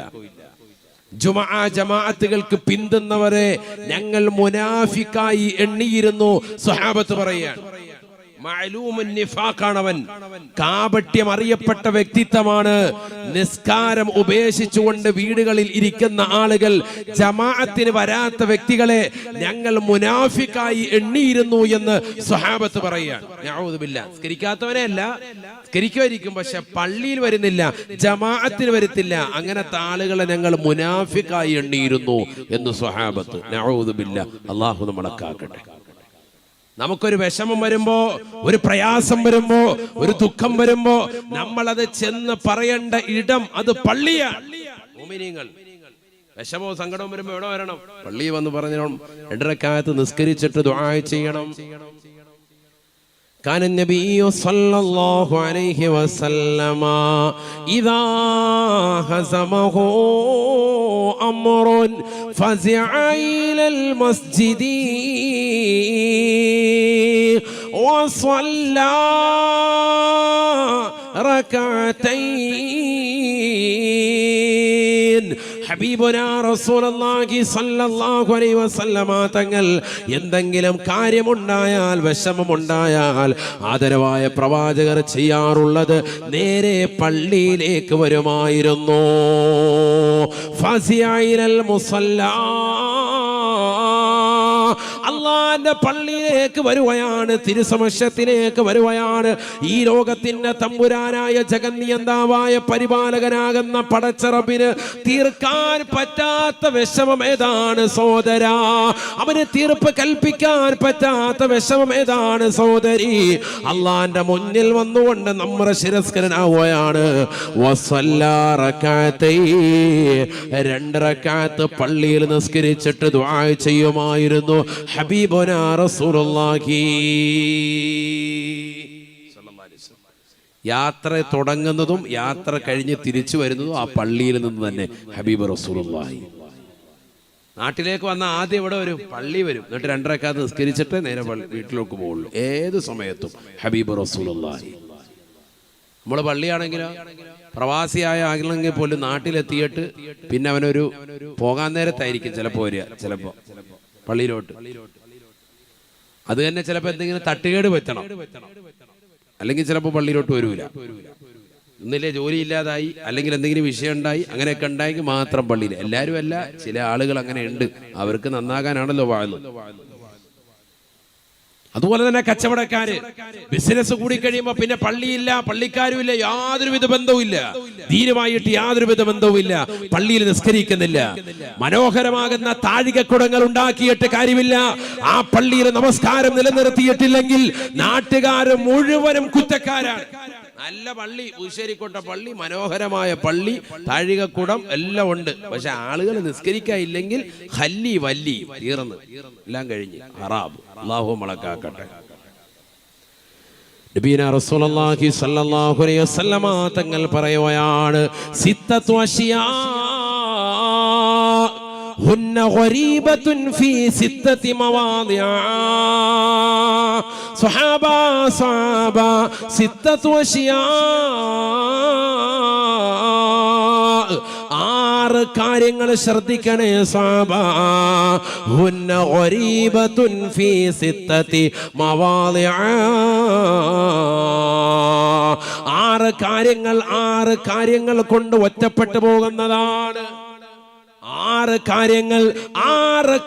ജുമുഅ ജമാഅത്തുകൾക്ക് പിന്തുന്നവരെ ഞങ്ങൾ മുനാഫിക്കായി എണ്ണിയിരുന്നു. സ്വഹാബത്ത് പറയുകയാണ്, മഅലൂമുൻ നിഫാഖാണവൻ, കാപട്യം അറിയപ്പെട്ട വ്യക്തിത്വമാണ്. നിസ്കാരം ഉപേക്ഷിച്ചുകൊണ്ട് വീടുകളിൽ ഇരിക്കുന്ന ആളുകൾ, ജമാഅത്തിന് വരാത്ത വ്യക്തികളെ ഞങ്ങൾ മുനാഫിക്കായി എണ്ണിയിരുന്നു എന്ന് സ്വഹാബത്ത് പറയുകയാണ്. നഊദു ബില്ലാഹ്. നിസ്കരിക്കാത്തവനെ അല്ല, നിസ്കരിക്കുമായിരിക്കും, പക്ഷെ പള്ളിയിൽ വരുന്നില്ല, ജമാഅത്തിന് വരുത്തില്ല. അങ്ങനത്തെ ആളുകളെ ഞങ്ങൾ മുനാഫിക്കായി എണ്ണിയിരുന്നു എന്ന് സ്വഹാബത്ത്. നഊദു ബില്ലാഹ്. അല്ലാഹു നമ്മളെ കാക്കട്ടെ. നമുക്കൊരു വിഷമം വരുമ്പോ, ഒരു പ്രയാസം വരുമ്പോ, ഒരു ദുഃഖം വരുമ്പോ നമ്മളത് ചെന്ന് പറയേണ്ട ഇടം അത് പള്ളിയാണ്. മുഅ്മിനീങ്ങൾ വിഷമവും സങ്കടവും വരുമ്പോ എവിടെ വരണം? പള്ളിയിൽ വന്ന് പറഞ്ഞു 2 റക്അത്ത് നിസ്കരിച്ചിട്ട് ദുആ ചെയ്യണം. كان النبي صلى الله عليه وسلم إذا هزمه أمر فزع إلى المسجد وصلى ركعتين. ഹബീബുനാ റസൂലുള്ളാഹി സ്വല്ലല്ലാഹു അലൈഹി വസല്ലമ തങ്ങൾ എന്തെങ്കിലും കാര്യമുണ്ടായാൽ, വിഷമമുണ്ടായാൽ ആദരവായ പ്രവാചകർ ചെയ്യാറുള്ളത് നേരെ പള്ളിയിലേക്ക് വരുമായിരുന്നു. ഫസിഅഇലൽ മുസല്ലാ, അള്ളാന്റെ പള്ളിയിലേക്ക് വരുകയാണ്, തിരുസമക്ഷത്തിലേക്ക് വരുകയാണ്. ഈ ലോകത്തിന്റെ തമ്പുരാനായ ജഗന്നിയന്താവായ പരിപാലകനാകുന്ന പടച്ചറബിന് തീർക്കാൻ പറ്റാത്ത വിഷമം ഏതാണ് സഹോദരാ? അവന് തീർപ്പ് കൽപ്പിക്കാൻ പറ്റാത്ത വിഷമം ഏതാണ് സഹോദരി? അള്ളാന്റെ മുന്നിൽ വന്നുകൊണ്ട് നമ്മുടെ ശിരസ്കരനാവുകയാണ്. രണ്ട് റക്അത്ത് പള്ളിയിൽ നിസ്കരിച്ചിട്ട് ദുആ ചെയ്യുമായിരുന്നു ഹബീബുനാ റസൂലുള്ളാഹി. യാത്ര തുടങ്ങുന്നതും യാത്ര കഴിഞ്ഞ് തിരിച്ചു വരുന്നതും ആ പള്ളിയിൽ നിന്ന് തന്നെ ഹബീബ് റസൂലുള്ളാഹി. നാട്ടിലേക്ക് വന്ന ആദ്യം ഇവിടെ വരും, പള്ളി വരും, എന്നിട്ട് രണ്ടരക്കാത്ത് നിസ്കരിച്ചിട്ട് നേരെ വീട്ടിലേക്ക് പോകുള്ളൂ. ഏത് സമയത്തും ഹബീബ് റസൂലുള്ളാഹി. നമ്മൾ പള്ളിയാണെങ്കിലോ പ്രവാസിയായ ആണെങ്കിൽ പോലും നാട്ടിലെത്തിയിട്ട് പിന്നെ അവനൊരു പോകാൻ നേരത്തായിരിക്കും ചിലപ്പോൾ വരിക, ചിലപ്പോൾ പള്ളിയിലോട്ട്. അത് തന്നെ ചിലപ്പോൾ എന്തെങ്കിലും തട്ടുകേട് പറ്റണം, അല്ലെങ്കിൽ ചിലപ്പോൾ പള്ളിയിലോട്ട് വരൂല. ഒന്നില്ലേ ജോലി ഇല്ലാതായി, അല്ലെങ്കിൽ എന്തെങ്കിലും വിഷയം ഉണ്ടായി, അങ്ങനെയൊക്കെ ഉണ്ടായെങ്കിൽ മാത്രം പള്ളിയിൽ. എല്ലാവരും അല്ല, ചില ആളുകൾ അങ്ങനെ ഉണ്ട്. അവർക്ക് നന്നാകാനാണല്ലോ വാഴുന്നത്. അതുപോലെ തന്നെ കച്ചവടക്കാര് ബിസിനസ് കൂടി കഴിയുമ്പോ പിന്നെ പള്ളിയില്ല, പള്ളിക്കാരുമില്ല, യാതൊരുവിധ ബന്ധവുമില്ല, ദീനുമായിട്ട് യാതൊരുവിധ ബന്ധവുമില്ല, പള്ളിയിൽ നിസ്കരിക്കുന്നില്ല. മനോഹരമാകുന്ന താഴികക്കുടങ്ങൾ ഉണ്ടാക്കിയിട്ട് കാര്യമില്ല. ആ പള്ളിയിൽ നമസ്കാരം നിലനിർത്തിയിട്ടില്ലെങ്കിൽ നാട്ടുകാർ മുഴുവനും കുറ്റക്കാരാണ്. നല്ല പള്ളി, ഉശ്ശേരിക്കോട്ട പള്ളി, മനോഹരമായ പള്ളി, താഴികക്കുടം എല്ലാം ഉണ്ട്. പക്ഷെ ആളുകൾ നിസ്കരിക്കാനില്ലെങ്കിൽ ഹല്ലി വല്ലി തീർന്ന് എല്ലാം കഴിഞ്ഞ് ഹറാബ്. അല്ലാഹു മലക്കാക്കട്ടെ. നബിയനാ റസൂലുള്ളാഹി സ്വല്ലല്ലാഹു അലൈഹി വസല്ലമ തങ്ങൾ പറയുകയാണ്, സിത്തത്തു അശ്യാ ഹുന്ന ഗരീബത്തുൻ ഫീ സിത്തത്തി മവാദിഅ. സ്വഹാബ സിത്തത്തു അശ്യാ, 6 കാര്യങ്ങൾ ശ്രദ്ധിക്കണേ സ്വഹാബ. ഹുന്ന ഗരീബത്തുൻ ഫീ സിത്തത്തി മവാദിഅ. 6 കാര്യങ്ങൾ കൊണ്ട് ഒറ്റപ്പെട്ടു പോകുന്നതാണ്. 6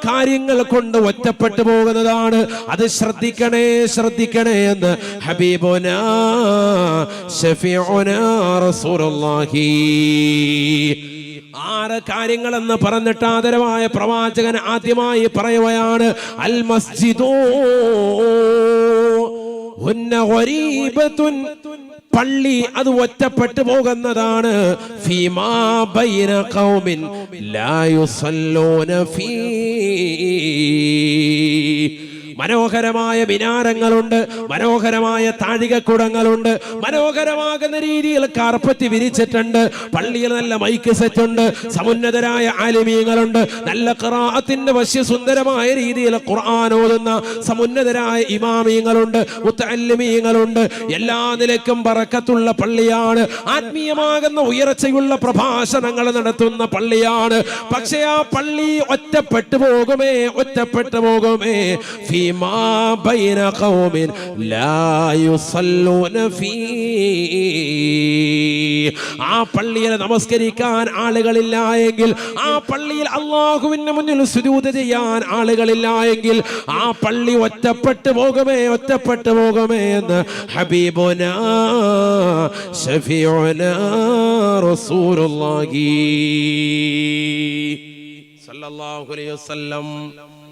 കാര്യങ്ങൾ കൊണ്ട് ഒറ്റപ്പെട്ടു പോകുന്നതാണ്. അത് ശ്രദ്ധിക്കണേ എന്ന് ഹബീബുനാ ശഫീഉനാ റസൂലുള്ളാഹി. 6 കാര്യങ്ങൾ എന്ന് പറഞ്ഞിട്ട് ആദരവായ പ്രവാചകൻ ആദ്യമായി പറയുകയാണ്, അൽ മസ്ജിദു ഹുന്ന ഗരീബത്തുൻ, പള്ളി അത് ഒറ്റപ്പെട്ടു പോകുന്നതാണ്. ഫീമാ ബൈന ഖൗമിൻ ലാ യുസല്ലൂന ഫീ. മനോഹരമായ മിനാരങ്ങളുണ്ട്, മനോഹരമായ താഴികക്കുടങ്ങളുണ്ട്, മനോഹരമാകുന്ന രീതിയിൽ കാർപ്പറ്റ് വിരിച്ചിട്ടുണ്ട്. പള്ളിയിൽ നല്ല മൈക്ക് സെറ്റ് ഉണ്ട്, സമുന്നതരായ ആലിമീങ്ങളുണ്ട്, നല്ല ഖിറാഅത്തിന്റെ വശ്യസുന്ദരമായ രീതിയിൽ ഖുർആൻ ഓതുന്ന സമുന്നതരായ ഇമാമീങ്ങളുണ്ട്, മുത്തഅല്ലിമീങ്ങളുണ്ട്. എല്ലാ നിലക്കും ബറക്കത്തുള്ള പള്ളിയാണ്. ആത്മീയമാകുന്ന ഉയർച്ചയുള്ള പ്രഭാഷണങ്ങൾ നടത്തുന്ന പള്ളിയാണ്. പക്ഷേ ആ പള്ളി ഒറ്റപ്പെട്ടു പോകുമേ. ഫീമാ ബൈന ഖൗമിൻ ലാ യുസല്ലൂന ഫീ. ആ പള്ളിയിൽ നമസ്കരിക്കാൻ ആളുകളില്ല എങ്കിൽ, ആ പള്ളിയിൽ അല്ലാഹുവിന്റെ മുന്നിൽ സുജൂദ് ചെയ്യാൻ ആളുകളില്ല എങ്കിൽ ആ പള്ളി ഒറ്റപ്പെട്ടു പോകുമേ എന്ന് ഹബീബുനാ ശഫീഉനാ റസൂലുള്ളാഹി സല്ലല്ലാഹു അലൈഹി വസല്ലം.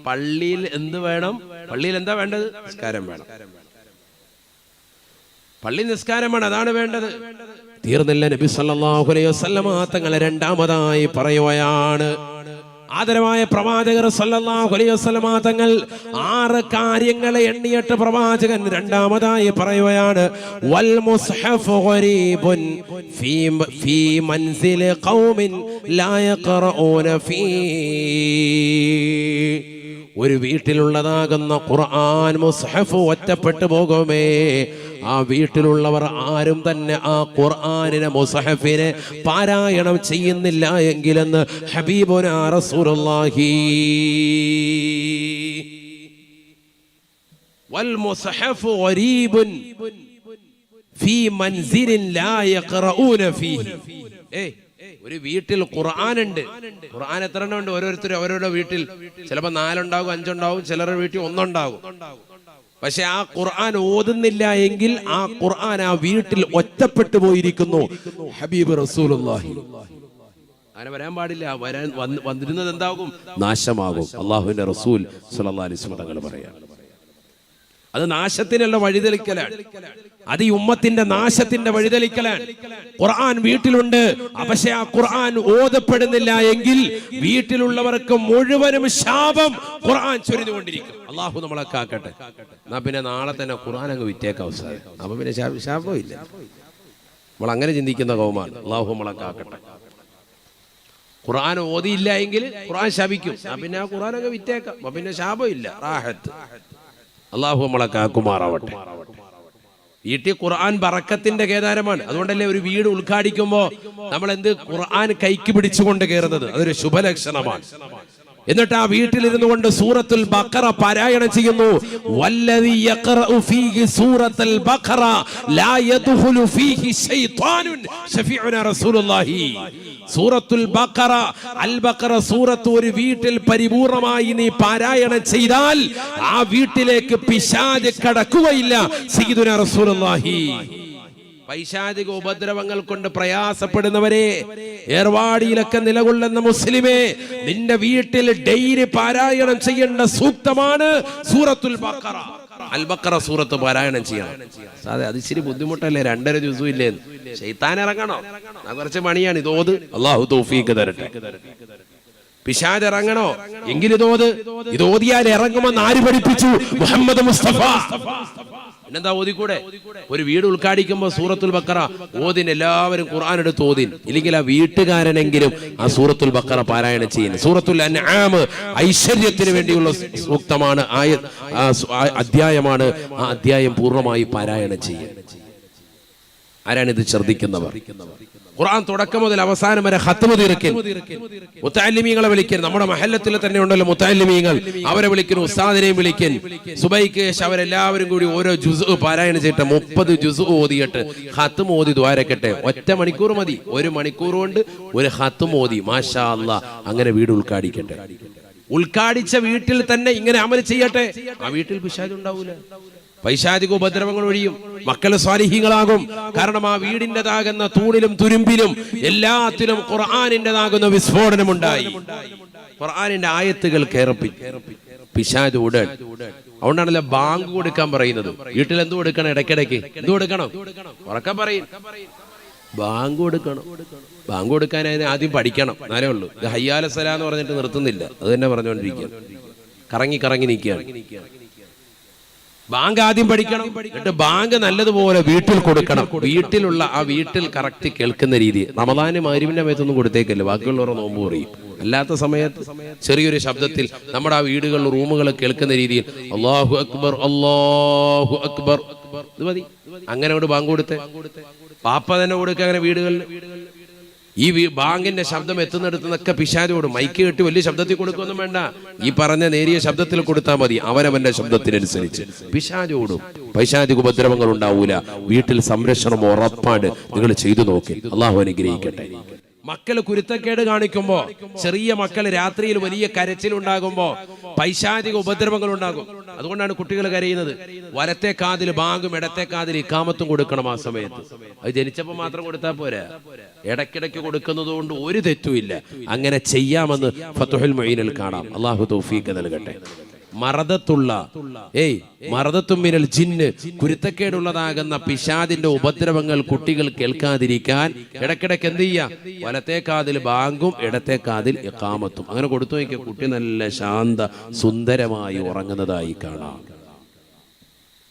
പള്ളിയിൽ എന്ത് വേണം? പള്ളിയിൽ എന്താ വേണ്ടത്? നിസ്കാരം വേണം. പള്ളി നിസ്കാരം വേണം, അതാണ് വേണ്ടത്. തീർന്നില്ല. നബി സല്ലല്ലാഹു അലൈഹി വസല്ലമ തങ്ങൾ രണ്ടാമതായി പറയുകയാണ്, ആദരവായ പ്രവാചകർ സല്ലല്ലാഹു അലൈഹി വസല്ലമ തങ്ങൾ 6 കാര്യങ്ങളെ എണ്ണിയിട്ട് പ്രവാചകൻ രണ്ടാമതായി പറയുകയാണ് വൽ മുസ്ഹഫു ഗരീബുൻ ഫീ മൻസിലി ഖൗമിൻ ലാ യഖറഊന ഫീ. ഒരു വീട്ടിലുള്ളതാകുന്ന ഖുർആൻ മുസ്ഹഫ് ഒറ്റപ്പെട്ടു പോകുമേ, ആ വീട്ടിലുള്ളവർ ആരും തന്നെ ആ ഖുർആനിനെ മുസ്ഹഫിനെ പാരായണം ചെയ്യുന്നില്ല എങ്കിലെന്ന് ഹബീബുനാ റസൂലുള്ളാഹി. വൽ മുസ്ഹഫു ഗരീബുൻ ഫീ മൻസിലിൻ ലാ യഖറഊന ഫീഹി. ഒരു വീട്ടിൽ ഖുർആൻ ഉണ്ട്. ഖുർആൻ എത്ര എണ്ണം ഉണ്ട്? ഓരോരുത്തരും അവരുടെ വീട്ടിൽ ചിലപ്പോൾ 4 ഉണ്ടാകും, 5 ഉണ്ടാകും, ചിലരുടെ വീട്ടിൽ 1 ഉണ്ടാകും. പക്ഷെ ആ ഖുർആൻ ഓതുന്നില്ല എങ്കിൽ ആ ഖുർആൻ ആ വീട്ടിൽ ഒറ്റപ്പെട്ടു പോയിരിക്കുന്നു. ഹബീബ് റസൂലുള്ളാഹി അങ്ങനെ വരാൻ പാടില്ല. വന്നിരുന്നത് എന്താകും? നാശമാകും. അല്ലാഹുവിന്റെ റസൂൽ സ്വല്ലല്ലാഹു അലൈഹി വസല്ലം തങ്ങൾ പറയാം, അത് നാശത്തിനുള്ള വഴിതെളിക്കലാണ്. അത് ഈ ഉമ്മത്തിന്റെ നാശത്തിന്റെ വഴിതെളിക്കലാണ്. ഖുർആൻ വീട്ടിലുണ്ട്, പക്ഷെ ആ ഖുർആൻ ഓതപ്പെടുന്നില്ല എങ്കിൽ വീട്ടിലുള്ളവർക്ക് മുഴുവനും ശാപം ഖുർആൻ ചൊരിഞ്ഞുകൊണ്ടിരിക്കും. അള്ളാഹു നമ്മളെ കാക്കട്ടെ. എന്നാ പിന്നെ നാളെ തന്നെ ഖുർആൻ അങ്ങ് വിറ്റേക്കാം അവസാനം. അപ്പൊ പിന്നെ ശാപമില്ല. നമ്മൾ അങ്ങനെ ചിന്തിക്കുന്ന കൗമാണ്. അള്ളാഹു നമ്മളെ കാക്കട്ടെ. ഖുർആൻ ഓതിയില്ല എങ്കിൽ ഖുർആൻ ശപിക്കും. പിന്നെ ആ ഖുർആൻ അങ്ങ് വിറ്റേക്കാം. അപ്പൊ പിന്നെ ശാപമില്ല, റാഹത്ത്. അള്ളാഹു നമ്മളെ കാക്കുമാറാവട്ടെ. വീട്ടിൽ ഖുർആൻ ബറക്കത്തിന്റെ കേദാരമാണ്. അതുകൊണ്ടല്ലേ ഒരു വീട് ഉദ്ഘാടിക്കുമ്പോ നമ്മൾ എന്ത് ഖുർആൻ കൈക്ക് പിടിച്ചുകൊണ്ട് കയറുന്നത്? അതൊരു ശുഭലക്ഷണമാണ്. എന്നിട്ട് ആ വീട്ടിലിരുന്നു കൊണ്ട് സൂറത്തുൽ ബഖറ പാരായണം ചെയ്യുന്നു. വല്ലദി യഖറഉ ഫീഹി സൂറത്തുൽ ബഖറ ലാ യദ്ഖുലു ഫീഹി ശൈത്വാനുൻ ശഫീഉനാ റസൂലുള്ളാഹി. സൂറത്തുൽ ബഖറ, അൽ ബഖറ സൂറത്ത് ഒരു വീട്ടിൽ പരിപൂർണമായി നീ പാരായണം ചെയ്താൽ ആ വീട്ടിലേക്ക് പിശാച് കടക്കുകയില്ല. സയ്യിദുനാ റസൂലുള്ളാഹി. പൈശാചിക ഉപദ്രവങ്ങൾ കൊണ്ട് പ്രയാസപ്പെടുന്നവരെ, ഏർവാടിയിലൊക്കെ നിലകൊള്ളുന്ന മുസ്ലിമേ, നിന്റെ വീട്ടിൽ ഡെയിലി പാരായണം ചെയ്യേണ്ട സൂക്തമാണ് സൂറത്തുൽ ബഖറ. അൽ ബഖറ സൂറത്ത് പാരായണം ചെയ്യണം. അതെ, അത് ഇച്ചിരി ബുദ്ധിമുട്ടല്ലേ? 2.5 ജുസു ഇല്ലേ? ശൈത്താൻ ഇറങ്ങണോ? കുറച്ച് പണിയാണ്. ഇതോത്. അല്ലാഹു തൗഫീഖ് തരട്ടെ. പിശാച് ഇറങ്ങണോ? എങ്കിലിതോത്. ഇതോതിയാൽ ഇറങ്ങുമെന്ന് ആര് പഠിപ്പിച്ചു? മുഹമ്മദ് മുസ്തഫ. പിന്നെന്താ ഓതിക്കൂടെ? ഒരു വീട് ഉദ്ഘാടിക്കുമ്പോ സൂറത്തുൽ ബഖറ ഓതിൻ. എല്ലാവരും ഖുർആൻ എടുത്ത് ഓതിൻ. ഇല്ലെങ്കിൽ ആ വീട്ടുകാരനെങ്കിലും ആ സൂറത്തുൽ ബഖറ പാരായണം ചെയ്യുന്നു. സൂറത്തുൽ അൻആം ഐശ്വര്യത്തിന് വേണ്ടിയുള്ള സൂക്തമാണ്, അധ്യായമാണ്. ആ അധ്യായം പൂർണ്ണമായി പാരായണം ചെയ്യുക. ആരാണിത് ശ്രദ്ധിക്കുന്നവർ? ഖുർആൻ തുടക്കം മുതൽ അവസാനം വരെ ഖത്മ് തീർക്കൽ. മുതഅല്ലിമീങ്ങളെ വിളിക്കൽ. നമ്മുടെ മഹല്ലത്തിൽ തന്നെ ഉണ്ടല്ലോ മുതഅല്ലിമീങ്ങൾ. അവരെ വിളിക്കുന്നു, ഉസ്താദിനെയും വിളിക്കൽ. സുബൈക്ക് ശേഷം അവരെല്ലാവരും കൂടി ഓരോ ജുസ് പാരായണം ചെയ്തിട്ട് 30 ജുസ് ഓതിയിട്ട് ഖത്മ് ഓതി ദ്വാരക്കട്ടെ. 1 മണിക്കൂർ മതി. 1 മണിക്കൂർ കൊണ്ട് ഒരു ഖത്മ് ഓതി മാഷാ അല്ലാഹ് അങ്ങനെ വീട് ഉദ്ഘാടിക്കട്ടെ. ഉദ്ഘാടിച്ച വീട്ടിൽ തന്നെ ഇങ്ങനെ അമൽ ചെയ്യട്ടെ. ആ വീട്ടിൽ പിശാച് ഉണ്ടാവൂല. പൈശാചിക ഉപദ്രവങ്ങൾ ഒഴിയും. മക്കള് സ്വാലിഹീങ്ങളാകും. കാരണം ആ വീടിൻ്റെതാകുന്ന തൂണിലും തുരുമ്പിലും എല്ലാത്തിലും ഖുർആനിൻ്റെതാകുന്ന വിസ്ഫോടനം ഉണ്ടായി. ഖുർആനിന്റെ ആയത്തുകൾ കേറപ്പി പിശാച് ഉടൻ. അതുകൊണ്ടാണല്ലോ ബാങ്ക് കൊടുക്കാൻ പറയുന്നത്. വീട്ടിൽ എന്ത് കൊടുക്കണം? ഇടയ്ക്കിടയ്ക്ക് എന്ത് കൊടുക്കണം? ഉറക്കം പറയും. ബാങ്ക് കൊടുക്കണം. ബാങ്ക് കൊടുക്കാനായി ആദ്യം പഠിക്കണം, എന്നാലേ ഉള്ളൂ. ഇത് ഹയ്യാല സലാ എന്ന് പറഞ്ഞിട്ട് നിർത്തുന്നില്ല. അത് തന്നെ പറഞ്ഞുകൊണ്ടിരിക്കുക. കറങ്ങി കറങ്ങി നിൽക്കുകയാണ്. ബാങ്ക് ആദ്യം പഠിക്കണം. എന്നിട്ട് ബാങ്ക് നല്ലതുപോലെ വീട്ടിൽ കൊടുക്കണം. വീട്ടിലുള്ള ആ വീട്ടിൽ കറക്റ്റ് കേൾക്കുന്ന രീതി. റമദാന് മഗ്‌രിബിന്റെ സമയത്തൊന്നും കൊടുത്തേക്കല്ലേ, ബാക്കിയുള്ളവർ നോമ്പ് പറയും. അല്ലാത്ത സമയത്ത് ചെറിയൊരു ശബ്ദത്തിൽ നമ്മുടെ ആ വീടുകളിൽ റൂമുകൾ കേൾക്കുന്ന രീതിയിൽ അല്ലാഹു അക്ബർ അല്ലാഹു അക്ബർ ഇത് മതി. അങ്ങനെ കൊണ്ട് ബാങ്ക് കൊടുത്തേ. പാപ്പ തന്നെ കൊടുക്കുക. അങ്ങനെ വീടുകളിൽ ഈ ബാങ്കിന്റെ ശബ്ദം എത്തുന്നിടത്തുനിന്നൊക്കെ പിശാചോടും. മൈക്ക് കെട്ടി വലിയ ശബ്ദത്തിൽ കൊടുക്കൊന്നും വേണ്ട. ഈ പറഞ്ഞ നേരിയ ശബ്ദത്തിൽ കൊടുത്താൽ മതി. അവനവന്റെ ശബ്ദത്തിനനുസരിച്ച് പിശാചോടും. പൈശാചിക ഉപദ്രവങ്ങൾ ഉണ്ടാവൂല. വീട്ടിൽ സംരക്ഷണം ഉറപ്പാണ്. നിങ്ങൾ ചെയ്തു നോക്കി. അള്ളാഹു അനുഗ്രഹിക്കട്ടെ. മക്കള് കുരുത്തക്കേട് കാണിക്കുമ്പോ, ചെറിയ മക്കള് രാത്രിയിൽ വലിയ കരച്ചിലുണ്ടാകുമ്പോ പൈശാചിക ഉപദ്രവങ്ങൾ ഉണ്ടാകും. അതുകൊണ്ടാണ് കുട്ടികൾ കരയുന്നത്. വലത്തെ കാതിൽ ബാങ്കും ഇടത്തെ കാതിൽ ഇഖാമത്തും കൊടുക്കണം ആ സമയത്ത്. അത് ജനിച്ചപ്പോ മാത്രം കൊടുത്താൽ പോരാ, ഇടയ്ക്കിടയ്ക്ക് കൊടുക്കുന്നത് കൊണ്ട് ഒരു തെറ്റുമില്ല. അങ്ങനെ ചെയ്യാമെന്ന് ഫത്ഹുൽ മുഈനിൽ കാണാം. അല്ലാഹു തൗഫീഖ് നൽകട്ടെ. മറദത്തുള്ള മറദത്തുമിനൽ ജിന്ന്, കുരുത്തക്കേടുള്ളതാകുന്ന പിശാദിന്റെ ഉപദ്രവങ്ങൾ കുട്ടികൾ കേൾക്കാതിരിക്കാൻ ഇടയ്ക്കിടയ്ക്ക് എന്ത് ചെയ്യാ, വലത്തെ കാതിൽ ബാങ്കും ഇടത്തെ കാതിൽ ഇഖാമത്തും അങ്ങനെ കൊടുത്തു നോക്കിയ കുട്ടി നല്ല ശാന്ത സുന്ദരമായി ഉറങ്ങുന്നതായി കാണാം.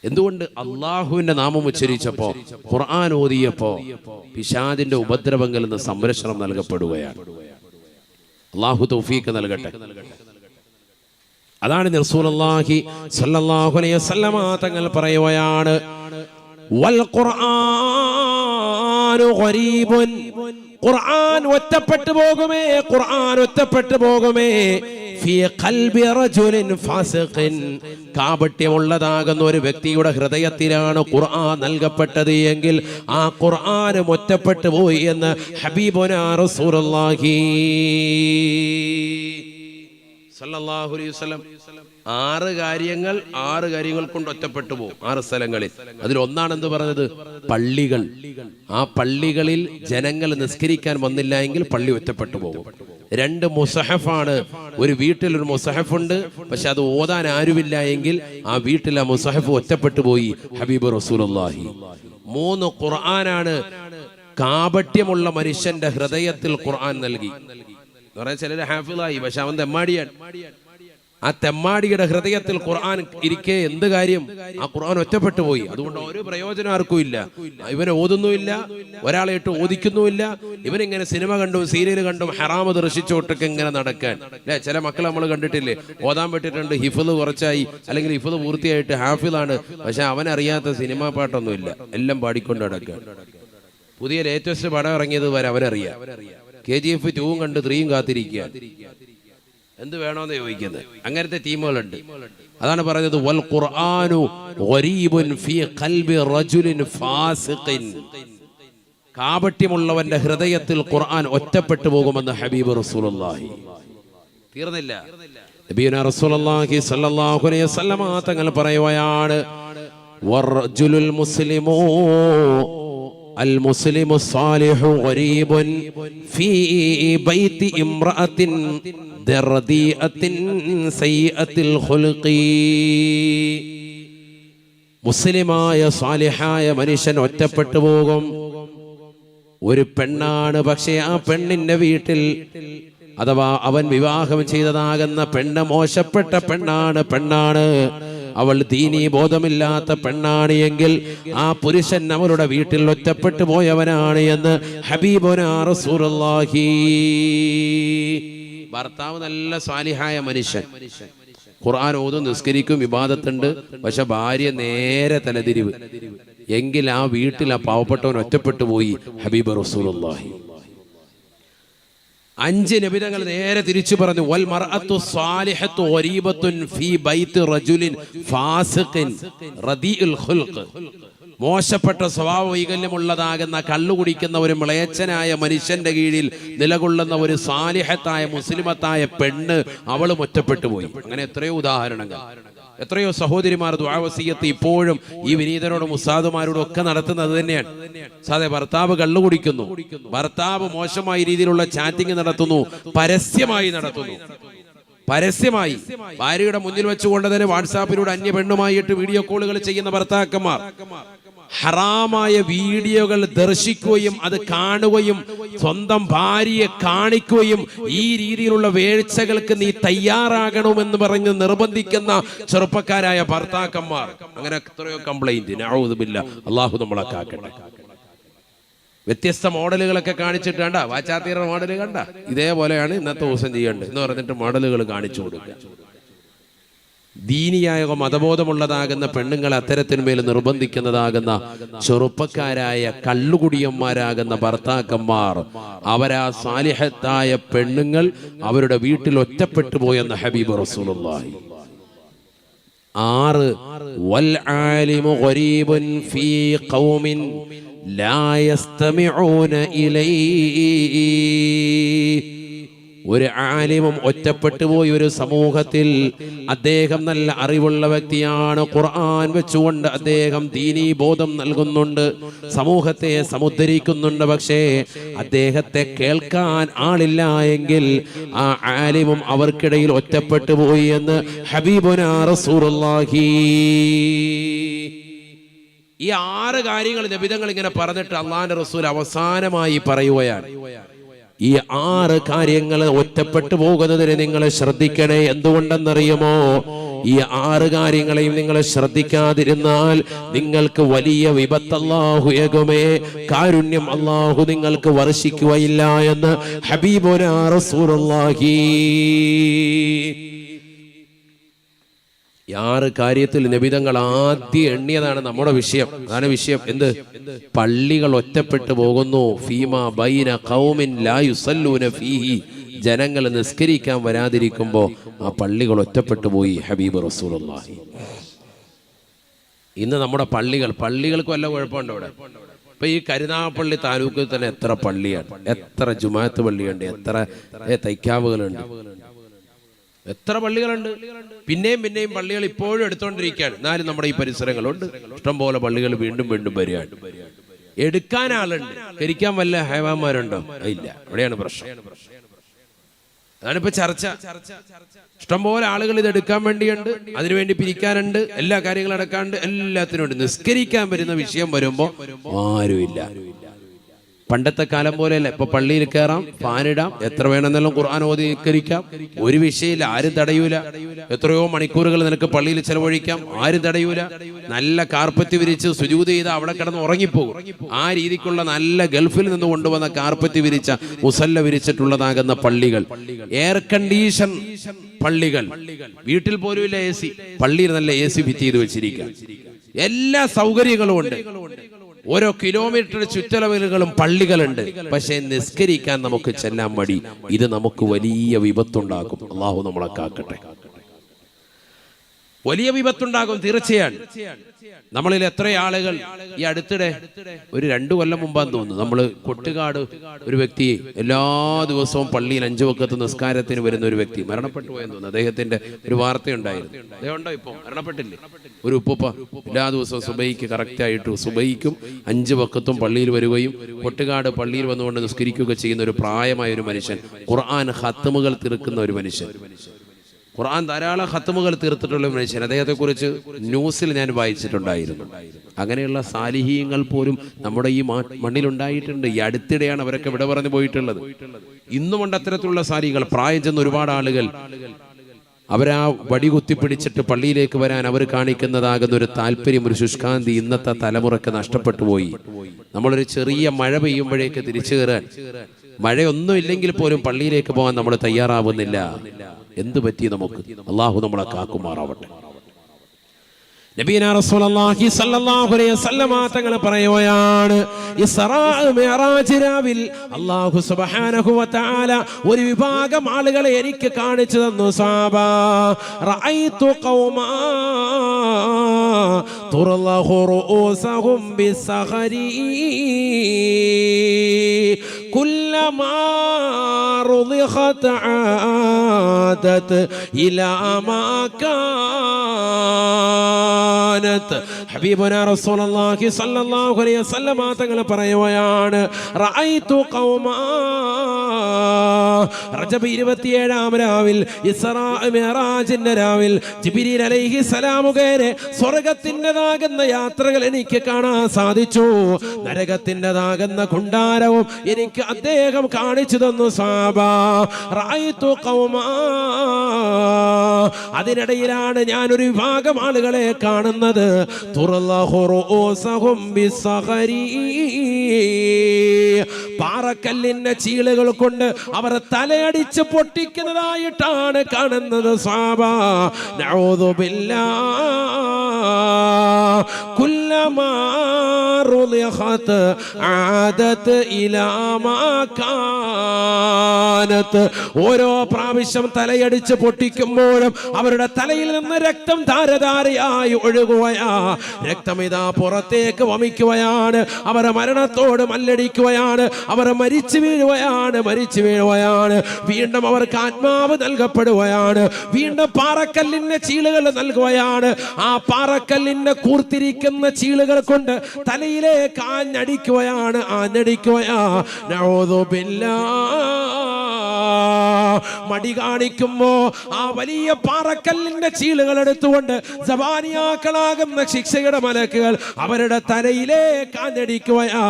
എന്തുകൊണ്ട്? അള്ളാഹുവിന്റെ നാമം ഉച്ചരിച്ചപ്പോ, ഖുർആൻ ഓതിയപ്പോ പിശാദിന്റെ ഉപദ്രവങ്ങളിൽ നിന്ന് സംരക്ഷണം നൽകപ്പെടുകയാണ്. അള്ളാഹു തൗഫീഖ് നൽകട്ടെ. അതാണ് റസൂലുള്ളാഹി സ്വല്ലല്ലാഹു അലൈഹി വസല്ലമ തങ്ങൾ പറയുകയാണ്, വൽ ഖുർആനു ഗരീബുൻ, ഖുർആൻ ഒറ്റപ്പെട്ടു പോകുമേ, ഖുർആൻ ഒറ്റപ്പെട്ടു പോകുമേ, ഫീ ഖൽബി റജുലിൻ ഫാസിഖിൻ, കാപട്യമുള്ളതാകുന്ന ഒരു വ്യക്തിയുടെ ഹൃദയത്തിലാണ് ഖുർആൻ നൽകപ്പെട്ടത് എങ്കിൽ ആ ഖുർആനും ഒറ്റപ്പെട്ടു പോയി എന്ന് ഹബീബുനാ റസൂലുള്ളാഹി സല്ലല്ലാഹു അലൈഹി വസല്ലം. 6 കാര്യങ്ങൾ കൊണ്ട് ഒറ്റപ്പെട്ടു പോകും 6 സ്ഥലങ്ങളിൽ. അതിലൊന്നാണെന്ന് പറഞ്ഞത് പള്ളികൾ. ആ പള്ളികളിൽ ജനങ്ങൾ നിസ്കരിക്കാൻ വന്നില്ല എങ്കിൽ പള്ളി ഒറ്റപ്പെട്ടു പോകും. 2 മുസഹഫാണ്. ഒരു വീട്ടിൽ ഒരു മുസഹഫുണ്ട്, പക്ഷെ അത് ഓതാൻ ആരുമില്ല എങ്കിൽ ആ വീട്ടിൽ ആ മുസഹഫ് ഒറ്റപ്പെട്ടു പോയി ഹബീബ് റസൂലുള്ളാഹി. 3 ഖുർആനാണ്. കാപട്യമുള്ള മനുഷ്യന്റെ ഹൃദയത്തിൽ ഖുർആൻ നൽകി. ചിലര് ഹാഫിളായി, പക്ഷെ അവൻ തെമ്മാടിയാണ്. ആ തെമ്മാടിയുടെ ഹൃദയത്തിൽ ഖുർആൻ ഇരിക്കെ എന്ത് കാര്യം? ആ ഖുർആൻ ഒറ്റപ്പെട്ടു പോയി. അതുകൊണ്ട് ഒരു പ്രയോജനം ആർക്കും ഇല്ല. ഇവനെ ഓതുന്നുമില്ല, ഒരാളെ ഇട്ട് ഓദിക്കുന്നുമില്ല. ഇവനിങ്ങനെ സിനിമ കണ്ടും സീരിയൽ കണ്ടും ഹറാമ് ദർശിച്ചോട്ടൊക്കെ ഇങ്ങനെ നടക്കാൻ അല്ലെ. ചില മക്കൾ നമ്മൾ കണ്ടിട്ടില്ലേ, ഓതാൻ പറ്റിയിട്ടുണ്ട്, ഹിഫ്ള് കുറച്ചായി അല്ലെങ്കിൽ ഹിഫ്ള് പൂർത്തിയായിട്ട് ഹാഫിളാണ്, പക്ഷെ അവനറിയാത്ത സിനിമാ പാട്ടൊന്നുമില്ല, എല്ലാം പാടിക്കൊണ്ട് നടക്കുക. പുതിയ ലേറ്റസ്റ്റ് പടം ഇറങ്ങിയത് വരെ അവനറിയാം. KGF 2 കണ്ട് 3 കാത്തിരിക്കുക. എന്ത് വേണോന്ന് ചോദിക്കുന്നത്. അങ്ങനത്തെ ടീമുകളുണ്ട്. അതാണ് പറഞ്ഞത്, വൽ ഖുർആനു ഗരീബുൻ ഫീ ഖൽബി റജുലിൻ ഫാസിഖിൻ, കാപട്യമുള്ളവന്റെ ഹൃദയത്തിൽ ഖുർആൻ ഒറ്റപ്പെട്ടു പോകുമെന്ന് ഹബീബ് റസൂലുള്ളാഹി. തീർന്നില്ല. നബിയുനാ റസൂലുള്ളാഹി സ്വല്ലല്ലാഹു അലൈഹി വസല്ലമ തങ്ങൾ പറയുകയാണ്, വറജുലുൽ മുസ്ലിമു المسلم الصالح غريب في بيت امرأة رديئة سيئة الخلق. മുസ്ലിമായ സാലിഹായ മനുഷ്യൻ ഒറ്റപ്പെട്ടു പോകും. ഒരു പെണ്ണാണ്, പക്ഷേ ആ പെണ്ണിന്റെ വീട്ടിൽ അഥവാ അവൻ വിവാഹം ചെയ്തതാകുന്ന പെണ്ണ് മോശപ്പെട്ട പെണ്ണാണ്, അവൾ ദീനീ ബോധമില്ലാത്ത പെണ്ണാണ് എങ്കിൽ ആ പുരുഷൻ അവളുടെ വീട്ടിൽ ഒറ്റപ്പെട്ടു പോയവനാണ് എന്ന് ഹബീബുനാ റസൂലുള്ളാഹി. ഭർത്താവ് നല്ല സാലിഹായ മനുഷ്യൻ, ഖുർആൻ ഓതും, നിസ്കരിക്കും, ഇബാദത്തുണ്ട്, പക്ഷെ ഭാര്യ നേരെ തലതിരിവ് എങ്കിൽ ആ വീട്ടിൽ ആ പാവപ്പെട്ടവൻ ഒറ്റപ്പെട്ടു പോയി ഹബീബ് റസൂലുള്ളാഹി. 5 നബിതങ്ങൾ നേരെ തിരിച്ചു പറഞ്ഞു, വൽ മർഅത്തു സ്വാലിഹത്തു ഗരീബത്തുൻ ഫീ ബൈത്തി റജുലിൻ ഫാസിഖിൻ റദീഉൽ ഖുൽഖ്, മോശപ്പെട്ട സ്വഭാവ വൈകല്യമുള്ളതാകുന്ന കള്ളുകുടിക്കുന്ന ഒരു മ്ലേച്ഛനായ മനുഷ്യന്റെ കീഴിൽ നിലകൊള്ളുന്ന ഒരു സാലിഹത്തായ മുസ്ലിമത്തായ പെണ്ണ് അവളും ഒറ്റപ്പെട്ടു പോയി. അങ്ങനെ എത്രയോ ഉദാഹരണങ്ങൾ. എത്രയോ സഹോദരിമാർ ദുആ വസിയത്ത് ഇപ്പോഴും ഈ വിനീതരോടും ഉസ്താദുമാരോടും ഒക്കെ നടത്തുന്നത് തന്നെയാണ്. സാധേ ഭർത്താവ് കള്ളു കുടിക്കുന്നു, ഭർത്താവ് മോശമായ രീതിയിലുള്ള ചാറ്റിംഗ് നടത്തുന്നു, പരസ്യമായി നടത്തുന്നു. പരസ്യമായി ഭാര്യയുടെ മുന്നിൽ വെച്ചുകൊണ്ട് തന്നെ വാട്സാപ്പിലൂടെ അന്യ പെണ്ണുമായിട്ട് വീഡിയോ കോളുകൾ ചെയ്യുന്ന ഭർത്താക്കന്മാർ ഹറാമായ വീഡിയോകൾ ദർശിക്കുകയും അത് കാണുകയും സ്വന്തം ഭാര്യയെ കാണിക്കുകയും ഈ രീതിയിലുള്ള വീഴ്ചകൾക്ക് നീ തയ്യാറാകണമെന്ന് പറഞ്ഞ് നിർബന്ധിക്കുന്ന ചെറുപ്പക്കാരായ ഭർത്താക്കന്മാർ. അങ്ങനെ എത്രയോ കംപ്ലൈന്റ്. നഊദു ബില്ലാഹ്. അല്ലാഹു നമ്മളെ കാക്കട്ടെ. വ്യത്യസ്ത മോഡലുകളൊക്കെ കാണിച്ചിട്ട് കണ്ട, വാച്ചാത്തീറ മോഡൽ കണ്ട, ഇതേപോലെയാണ് ഇന്നത്തെ ദിവസം ചെയ്യേണ്ടത് എന്ന് പറഞ്ഞിട്ട് മോഡലുകൾ കാണിച്ചു കൊടുക്കുക. ദീനിയായ മതബോധമുള്ളതാകുന്ന പെണ്ണുങ്ങളെ അത്തരത്തിന്മേൽ നിർബന്ധിക്കുന്നതാകുന്ന ചെറുപ്പക്കാരായ കള്ളുകുടിയന്മാരാകുന്ന ഭർത്താക്കന്മാർ, അവരാ സാലിഹത്തായ പെണ്ണുങ്ങൾ അവരുടെ വീട്ടിൽ ഒറ്റപ്പെട്ടു പോയെന്ന് ഹബീബ് റസൂലുള്ളാഹി. 6 വൽ ആലിമു ഗരീബുൻ ഫീ ഖൗമിൻ ലാ യസ്തമിഊന ഇലൈഹി. ഒരു ആലിമും ഒറ്റപ്പെട്ടു പോയി ഒരു സമൂഹത്തിൽ. അദ്ദേഹം നല്ല അറിവുള്ള വ്യക്തിയാണ്. ഖുർആൻ വെച്ചുകൊണ്ട് അദ്ദേഹം ദീനീ ബോധം നൽകുന്നുണ്ട്, സമൂഹത്തെ സമുദ്ധരിക്കുന്നുണ്ട്. പക്ഷേ അദ്ദേഹത്തെ കേൾക്കാൻ ആളില്ല എങ്കിൽ ആ ആലിമും അവർക്കിടയിൽ ഒറ്റപ്പെട്ടു പോയി എന്ന് ഹബീബുനാ റസൂലുള്ളാഹി. ഈ 6 കാര്യങ്ങൾ നബിതങ്ങൾ ഇങ്ങനെ പറഞ്ഞിട്ട് അള്ളാഹുവിന്റെ റസൂൽ അവസാനമായി പറയുകയാണ്, ഈ 6 കാര്യങ്ങൾ ഒറ്റപ്പെട്ടു പോകുന്നതിന് നിങ്ങൾ ശ്രദ്ധിക്കണേ. എന്തുകൊണ്ടെന്നറിയുമോ? ഈ 6 കാര്യങ്ങളെയും നിങ്ങൾ ശ്രദ്ധിക്കാതിരുന്നാൽ നിങ്ങൾക്ക് വലിയ വിപത്ത് അല്ലാഹു ഏകുമേ, കാരുണ്യം അല്ലാഹു നിങ്ങൾക്ക് വർഷിക്കുകയില്ല എന്ന് ഹബീബുനാ റസൂലുള്ളാഹി. 6 കാര്യത്തിൽ നബിതങ്ങൾ ആദ്യം എണ്ണിയതാണ് നമ്മുടെ വിഷയം. അതാണ് വിഷയം. എന്ത്? പള്ളികൾ ഒറ്റപ്പെട്ടു പോകുന്നു. ഫീമാ ബൈന ഖൗമിൻ ലാ യുസല്ലൂന ഫീഹി. ജനങ്ങൾ നിസ്കരിക്കാൻ വരാതിരിക്കുമ്പോ ആ പള്ളികൾ ഒറ്റപ്പെട്ടു പോയി. ഹബീബ് റസൂലുള്ളാഹി. ഇന്ന് നമ്മുടെ പള്ളികൾക്ക് വല്ല കുഴപ്പമുണ്ടോ? ഇവിടെ ഇപ്പൊ ഈ കരുനാഗപ്പള്ളി താലൂക്കിൽ തന്നെ എത്ര പള്ളിയാണ്, എത്ര ജുമാഅത്ത് പള്ളിയുണ്ട്, എത്ര തൈക്കാവുകളുണ്ട്, എത്ര പള്ളികളുണ്ട്. പിന്നെയും പള്ളികൾ ഇപ്പോഴും എടുത്തോണ്ടിരിക്കുകയാണ്. എന്നാലും നമ്മുടെ ഈ പരിസരങ്ങളുണ്ട്, ഇഷ്ടംപോലെ പള്ളികൾ വീണ്ടും വരികയാണ്. എടുക്കാൻ ആളുണ്ട്, കരിക്കാൻ വല്ല ഹൈവാന്മാരുണ്ടോ? ഇല്ല. അവിടെയാണ് പ്രശ്നം. അതാണിപ്പോ ചർച്ച. ഇഷ്ടംപോലെ ആളുകൾ ഇത് എടുക്കാൻ വേണ്ടിയുണ്ട്, അതിനുവേണ്ടി പിരിക്കാനുണ്ട്, എല്ലാ കാര്യങ്ങളും അടക്കാണ്ട്, എല്ലാത്തിനും ഉണ്ട്. നിസ്കരിക്കാൻ വരുന്ന വിഷയം വരുമ്പോ ആരുമില്ല. പണ്ടത്തെ കാലം പോലെയല്ല. ഇപ്പൊ പള്ളിയിൽ കയറാം, ഫാനിടാം, എത്ര വേണമെന്നെല്ലാം ഖുർആൻ ഓതി നിസ്കരിക്കാം, ഒരു വിഷയമില്ല, ആരും തടയൂല. എത്രയോ മണിക്കൂറുകൾ നിനക്ക് പള്ളിയിൽ ചെലവഴിക്കാം, ആരും തടയൂല. നല്ല കാർപ്പറ്റ് വിരിച്ച് സുജൂദ് ചെയ്ത് അവിടെ കിടന്ന് ഉറങ്ങിപ്പോകും. ആ രീതിക്കുള്ള നല്ല ഗൾഫിൽ നിന്ന് കൊണ്ടുവന്ന കാർപ്പറ്റ് വിരിച്ച മുസല്ല വിരിച്ചിട്ടുള്ളതാകുന്ന പള്ളികൾ, എയർ കണ്ടീഷൻ പള്ളികൾ, വീട്ടിൽ പോലും ഇല്ല AC, പള്ളിയിൽ നല്ല AC ഫിറ്റ് ചെയ്ത് വെച്ചിരിക്കുക, എല്ലാ സൗകര്യങ്ങളും ഉണ്ട്. ഓരോ കിലോമീറ്റർ ചുറ്റളവുകളും പള്ളികളുണ്ട്. പക്ഷെ നിസ്കരിക്കാൻ നമുക്ക് ചെല്ലാൻ മടി. ഇത് നമുക്ക് വലിയ വിപത്തുണ്ടാക്കും. അള്ളാഹു നമ്മളെ കാക്കട്ടെ. വലിയ വിപത്തുണ്ടാകും തീർച്ചയാണ്. നമ്മളിൽ എത്ര ആളുകൾ ഈ അടുത്തിടെ ഒരു 2 കൊല്ലം മുമ്പാന്ന് തോന്നുന്നു, നമ്മൾ കൊട്ടുകാട് ഒരു വ്യക്തി എല്ലാ ദിവസവും പള്ളിയിൽ 5 വഖത്ത് നിസ്കാരത്തിന് വരുന്ന ഒരു വ്യക്തി മരണപ്പെട്ടു പോയെന്ന് തോന്നുന്നു. അദ്ദേഹത്തിന്റെ ഒരു വാർത്തയുണ്ടായിരുന്നു. അദ്ദേഹം ഉണ്ടോ? ഇപ്പൊ മരണപ്പെട്ടില്ലേ? ഒരു ഉപ്പുപ്പ എല്ലാ ദിവസവും സുബൈക്ക് കറക്റ്റായിട്ട് സുബൈക്കും 5 വഖത്തും പള്ളിയിൽ വരികയും കൊട്ടുകാട് പള്ളിയിൽ വന്നുകൊണ്ട് നിസ്കരിക്കുകയൊക്കെ ചെയ്യുന്ന ഒരു പ്രായമായ ഒരു മനുഷ്യൻ, ഖുർആൻ ഖത്മുകൾ തീർക്കുന്ന ഒരു മനുഷ്യൻ, ഖുർആൻ ധാരാളം ഖത്മുകൾ തീർത്തിട്ടുള്ള മനുഷ്യൻ. അദ്ദേഹത്തെക്കുറിച്ച് ന്യൂസിൽ ഞാൻ വായിച്ചിട്ടുണ്ടായിരുന്നു. അങ്ങനെയുള്ള സാലിഹീങ്ങൾ പോലും നമ്മുടെ ഈ മണ്ണിലുണ്ടായിട്ടുണ്ട്. ഈ അടുത്തിടെയാണ് അവരൊക്കെ വിട പറഞ്ഞു പോയിട്ടുള്ളത്. ഇന്നുമുണ്ട് അത്തരത്തിലുള്ള സാലിഹികൾ. പ്രായം ചെന്ന ഒരുപാട് ആളുകൾ അവരാ വടി കുത്തിപ്പിടിച്ചിട്ട് പള്ളിയിലേക്ക് വരാൻ അവർ കാണിക്കുന്നതാകുന്ന ഒരു താല്പര്യം, ഒരു ശുഷ്കാന്തി ഇന്നത്തെ തലമുറക്ക് നഷ്ടപ്പെട്ടു പോയി. നമ്മളൊരു ചെറിയ മഴ പെയ്യുമ്പോഴേക്ക് തിരിച്ചു കയറാൻ, മഴയൊന്നും ഇല്ലെങ്കിൽ പോലും പള്ളിയിലേക്ക് പോകാൻ നമ്മൾ തയ്യാറാവുന്നില്ല. എന്തു പറ്റി നമുക്ക്? അള്ളാഹു നമ്മളെ കാക്കുമാറാവട്ടെ. നബിയനാ റസൂലുള്ളാഹി സ്വല്ലല്ലാഹു അലൈഹി വസല്ലം തങ്ങൾ പറയുകയാണ്, ഇസ്റാ മിഅ്റാജ് രാവിൽ അല്ലാഹു സുബ്ഹാനഹു വ തആല ഒരു വിഭാഗം ആളുകളെ എനിക്ക് കാണിച്ചു തന്നു. സഹാബാ റഅയ്തു ഖൗമാ തുർലഹു റൂസഹും ബിസ്സഖരി കുല്ലമാ റുളിഖത് ആദത് ഇലാ മാ കാനത്. ഹബീബുനാ റസൂലുള്ളാഹി സ്വല്ലല്ലാഹു അലൈഹി വസല്ലം തങ്ങൾ പറയുകയാണ്, റഅയ്തു ഖൗമാ, റജബ് 27-ാം രാവിൽ, ഇസ്റാ മിഅ്റാജിന്റെ രാവിൽ ജിബ്രീൽ അലൈഹിസ്സലാമുകേരെ സ്വർഗ്ഗത്തിൻ്റെതാകുന്ന യാത്രകൾ എനിക്ക് കാണാൻ സാധിച്ചു. നരകത്തിൻ്റെതാകുന്ന കുണ്ടാരവും എനിക്ക് അദ്ദേഹം കാണിച്ചു തന്നു. സഹാബാ റഅയ്തു ഖൗമാ, അതിനിടയിലാണ് ഞാൻ ഒരു വിഭാഗം ആളുകളെ കാണുന്നത്. തുർലഹു റൂസഹും ബിസ്സഖരി, പാറക്കല്ലിന്റെ ചീളുകൾ കൊണ്ട് അവർ തലയടിച്ച് പൊട്ടിക്കുന്നതായിട്ടാണ് കാണുന്നത്. സഹാബാ നഊദു ബില്ലാഹ് കുല്ലമാ റുളിഖത് ആദത് ഇലാ മാ കാനത്. ഓരോ പ്രാവശ്യം തലയടിച്ച് പൊട്ടിക്കുമ്പോഴും അവരുടെ തലയിൽ നിന്ന് രക്തം ധാരധാരയായി ഒഴുകുകയാ. രക്തം ഇതാ പുറത്തേക്ക് വമിക്കുകയാണ്. അവർ മരണത്തോട് മല്ലടിക്കുകയാണ്. വീഴുകയാണ്, അവർ മരിച്ചു വീഴുകയാണ്. വീണ്ടും അവർക്ക് ആത്മാവ് നൽകപ്പെടുകയാണ്. വീണ്ടും പാറക്കല്ലിന്റെ ചീളുകൾ നൽകുകയാണ്. ആ പാറക്കല്ലിന്റെ കൂർത്തിരിക്കുന്ന ചീളുകൾ കൊണ്ട് തലയിലേക്ക് ആഞ്ഞടിക്കുകയാണ്. നഊദു ബില്ലാഹ്. മടി കാണിക്കുമ്പോ ആ വലിയ പാറക്കല്ലിന്റെ ചീളുകൾ എടുത്തുകൊണ്ട് സബാനിയാക്കളാകുന്ന ശിക്ഷയുടെ മലക്കുകൾ അവരുടെ തലയിലേക്ക് ആഞ്ഞടിക്കുകയാ.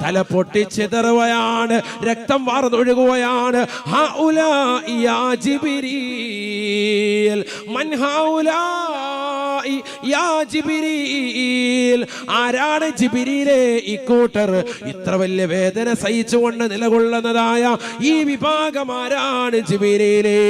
തല പൊട്ടിച്ചിതറുകയാണ്, രക്തം വാർന്നൊഴുകുകയാണ്. ഹൗലാഇ യാ ജിബ്രീൽ, മൻ ഹൗലാഇ യാ ജിബ്രീൽ. ആരാണ് ജിബ്രീലേ ഇക്കൂട്ടർ? ഇത്ര വലിയ വേദന സഹിച്ചുകൊണ്ട് നിലകൊള്ളുന്നതായ ഈ വിഭാഗം ആരാണ് ജിബ്രീലേ?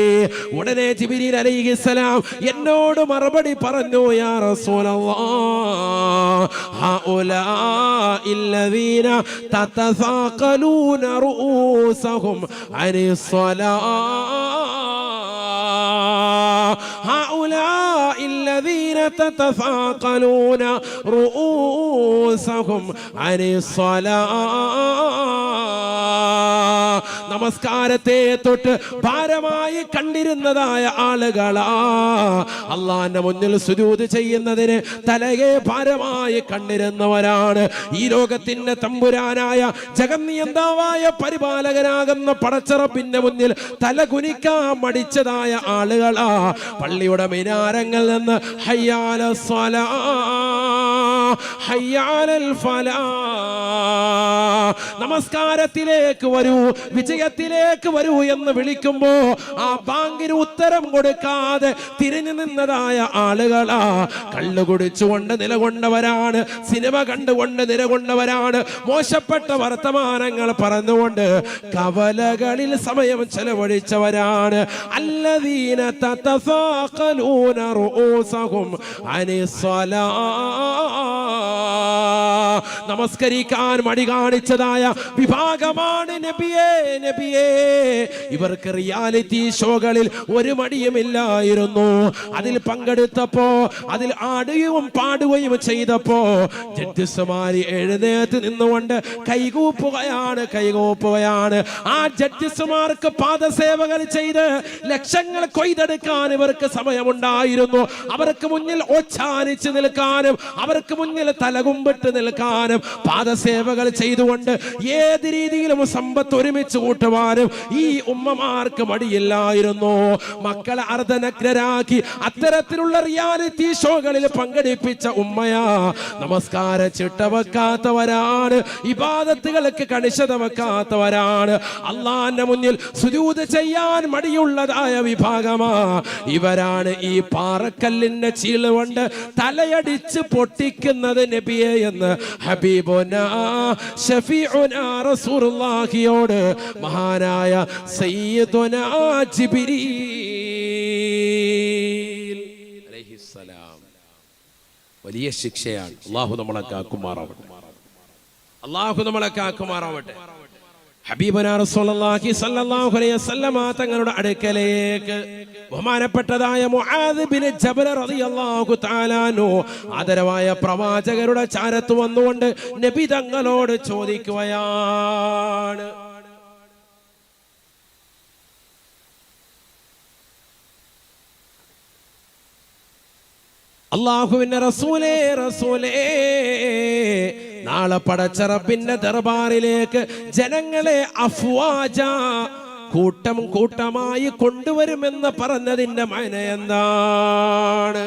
ഉടനെ ജിബ്രീൽ അലൈഹിസ്സലാം എന്നോട് മറുപടി പറഞ്ഞു, യാ റസൂലല്ലാഹ്, ഹൗലാഇല്ലദീന തതസാഖലൂന റൂസഹും അനിസ്സലാഹ്. الذين تتثاقلون رؤوسهم عن الصلاة. നമസ്കാരത്തെ തൊട്ട് ഭാരമായി കണ്ടിരുന്നതായ ആളുകളാ അള്ളാന്റെ മുന്നിൽ സുജൂദ് ചെയ്യുന്നതിന് തലയെ ഭാരമായി കണ്ടിരുന്നവരാണ്. ഈ ലോകത്തിന്റെ തമ്പുരാനായ ജഗന്നിയന്താവായ പരിപാലകനാകുന്ന പടച്ചറപ്പിന്റെ മുന്നിൽ തല കുനിക്കാൻ മടിച്ചതായ ആളുകളാ. പള്ളിയുടെ മിനാരങ്ങളിൽ നിന്ന് ഹയ്യാല സ്വലാ, ഹയ്യാലൽ ഫലാ, നമസ്കാരത്തിലേക്ക് വരൂ, വിജയത്തിലേക്ക് വരൂ എന്ന് വിളിക്കുമ്പോ ആ ബാങ്കിന് ഉത്തരം കൊടുക്കാതെ തിരിഞ്ഞു നിന്നതായ ആളുകളാ. കള്ളു കുടിച്ചുകൊണ്ട് നിലകൊണ്ടവരാണ്, സിനിമ കണ്ടുകൊണ്ട് നിലകൊണ്ടവരാണ്, മോശപ്പെട്ട വർത്തമാനങ്ങൾ പറഞ്ഞുകൊണ്ട് കവലകളിൽ സമയം ചെലവഴിച്ചവരാണ്. അല്ലദീന തതസാഖലൂന റൂസഹും അനിസ്സലാ. നമസ്കരിക്കാൻ മടി കാണിച്ചതായ വിഭാഗമാണ് നബിയേ. ഇവർക്ക് റിയാലിറ്റി ഷോകളിൽ ഒരു മടിയുമില്ലായിരുന്നു. അതിൽ പങ്കെടുത്തപ്പോ, അതിൽ ആടുകയും പാടുകയും ചെയ്തപ്പോ ജഡ്ജസ്മാര് എഴുന്നേറ്റ് നിന്നുകൊണ്ട് കൈകൂപ്പുകയാണ്. ആ ജഡ്ജസ്മാർക്ക് പാദസേവകൾ ചെയ്ത് ലക്ഷങ്ങൾ കൊയ്തെടുക്കാൻ ഇവർക്ക് സമയമുണ്ടായിരുന്നു. അവർക്ക് മുന്നിൽ ഓച്ചാനിച്ച് നിൽക്കാനും അവർക്ക് മുന്നിൽ തലകുമ്പിട്ട് നിൽക്കാനും പാദസേവകൾ ചെയ്തുകൊണ്ട് ഏത് രീതിയിലും സമ്പത്ത് ഒരുമിച്ച് കൂട്ടുവാനും ഈ ഉമ്മമാർക്ക് മടിയില്ലായിരുന്നു. മക്കളെ അർദ്ധനഗ്നരാക്കി അത്തരത്തിലുള്ള റിയാലിറ്റി ഷോകളിൽ പങ്കെടുപ്പിച്ച ഉമ്മയാ. നമസ്കാര ചിട്ട വെക്കാത്തവരാണ്, ഇബാദത്തുകൾക്ക് കണിശത വെക്കാത്തവരാണ്, അള്ളാന്റെ മുന്നിൽ സുജൂദ് ചെയ്യാൻ മടിയുള്ളതായ വിഭാഗമാ. ഇവരാണ് ഈ പാറക്കല്ലിന്റെ ചീള് കൊണ്ട് തലയടിച്ച് പൊട്ടിക്കുന്നത് നബിയെ എന്ന് ഹബീബുനാ ശഫീഉനാ റസൂലുള്ളാഹിയോട് മഹാനായ സയ്യിദുനാ ജിബ്രീൽ അലൈഹിസ്സലാം വലിയ ശിക്ഷയാണ്. അല്ലാഹു നമ്മളെ കാക്കുമാറാവട്ടെ. ഹബീബനാ റസൂലുള്ളാഹി സ്വല്ലല്ലാഹു അലൈഹി വസല്ലമ തങ്ങളുടെ അടുക്കലേക്ക് ബഹുമാനപ്പെട്ടതായ മുആദ് ബിൻ ജബൽ റളിയല്ലാഹു തആല അൻഹു ആദരവായ പ്രവാചകരുടെ ചാരത്ത് വന്നുകൊണ്ട് നബി തങ്ങളോട് ചോദിക്കുകയാണ്, അല്ലാഹുവിന്റെ റസൂലേ, നാളെ പടച്ച റബ്ബിന്റെ ദർബാറിലേക്ക് ജനങ്ങളെ അഫ്വാജ, കൂട്ടം കൂട്ടമായി കൊണ്ടുവരുമെന്ന് പറഞ്ഞതിന്റെ മഅന എന്താണ്?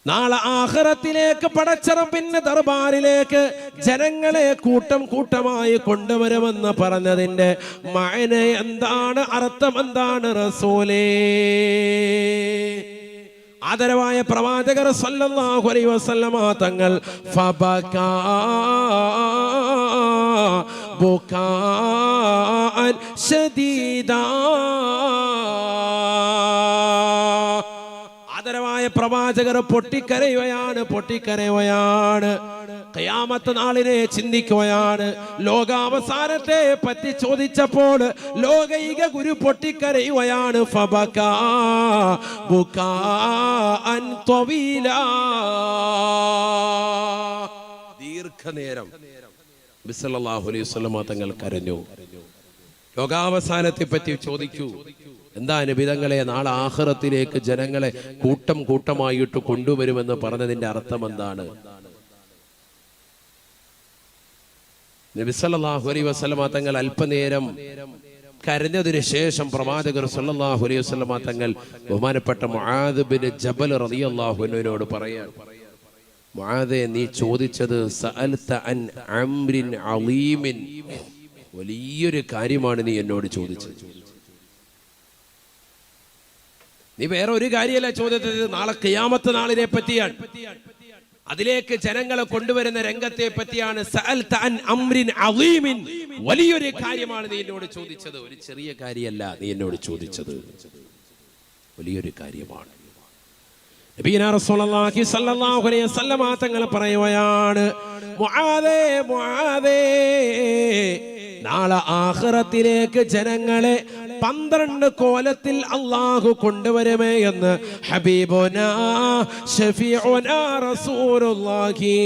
നാളെ ആഖിറത്തിലേക്ക് പടച്ച റബ്ബിന്റെ ദർബാറിലേക്ക് ജനങ്ങളെ കൂട്ടം കൂട്ടമായി കൊണ്ടുവരുമെന്ന് പറഞ്ഞതിന്റെ മഅന എന്താണ്? അർത്ഥം എന്താണ് റസൂലേ? ആദരവായ പ്രവാചകർ സല്ലല്ലാഹു അലൈഹി വസല്ലമ തങ്ങൾ ഫബകാ ബുകാഅൻ ശദീദാ, ആദരവായ പ്രവാചകർ പൊട്ടിക്കരയുകയാണ്. ഖിയാമത്ത് നാളിനെ ചിന്തിക്കുകയാണ്. ലോകാവസാനത്തെ പറ്റി ചോദിച്ചപ്പോൾ ലോകൈക ഗുരു പൊട്ടിക്കരയുകയാണ്. ഫബകാ ബുകാഅൻ ത്വവീലാ, ദീർഘനേരം നബി സല്ലല്ലാഹു അലൈഹി വസല്ലമ തങ്ങൾ കരഞ്ഞു. ലോകാവസാനത്തെ പറ്റി ചോദിക്കൂ, എന്താ നബി തങ്ങളെ നാളെ ആഖിറത്തിലേക്ക് ജനങ്ങളെ കൂട്ടം കൂട്ടമായിട്ട് കൊണ്ടുവരുമെന്ന് പറഞ്ഞതിന്റെ അർത്ഥം എന്താണ്? നബി സല്ലല്ലാഹു അലൈഹി വസല്ലമ തങ്ങൾ അല്പനേരം കരഞ്ഞതിനു ശേഷം പ്രവാചകർ സല്ലല്ലാഹു അലൈഹി വസല്ലമ തങ്ങൾ ബഹുമാനപ്പെട്ട മുആദ് ബിൻ ജബൽ റളിയല്ലാഹു അൻഹുവിനോട് പറയാൻ, മുആദേ, നീ ചോദിച്ചത് സഅൽത അൻ അംരിൻ അളീമിൻ, വലിയൊരു കാര്യമാണ് നീ എന്നോട് ചോദിച്ചത്. നീ വേറെ ഒരു കാര്യമല്ല ചോദിച്ചത്, നാളെ ഖിയാമത്ത് നാളിനെ പറ്റിയാണ്, അതിലേക്ക് ജനങ്ങളെ കൊണ്ടുവരുന്ന രംഗത്തെ പറ്റിയാണ്. സഅൽത അൻ അംരിൻ അളീമിൻ, വലിയൊരു കാര്യമാണ് നീ എന്നോട് ചോദിച്ചത്. ഒരു ചെറിയ കാര്യമല്ല നീ എന്നോട് ചോദിച്ചത്, വലിയൊരു കാര്യമാണ്. നബിയുനാ റസൂലുള്ളാഹി സ്വല്ലല്ലാഹു അലൈഹി വസല്ലമ തങ്ങൾ പറയുകയാണ്, മുആദേ മുആദേ, നാളെ ആഖിറത്തിലേക്ക് ജനങ്ങളെ 12 കോലത്തിൽ അല്ലാഹു കൊണ്ടുവരുമേ എന്ന് ഹബീബുനാ ശഫീഉനാ റസൂലുള്ളാഹി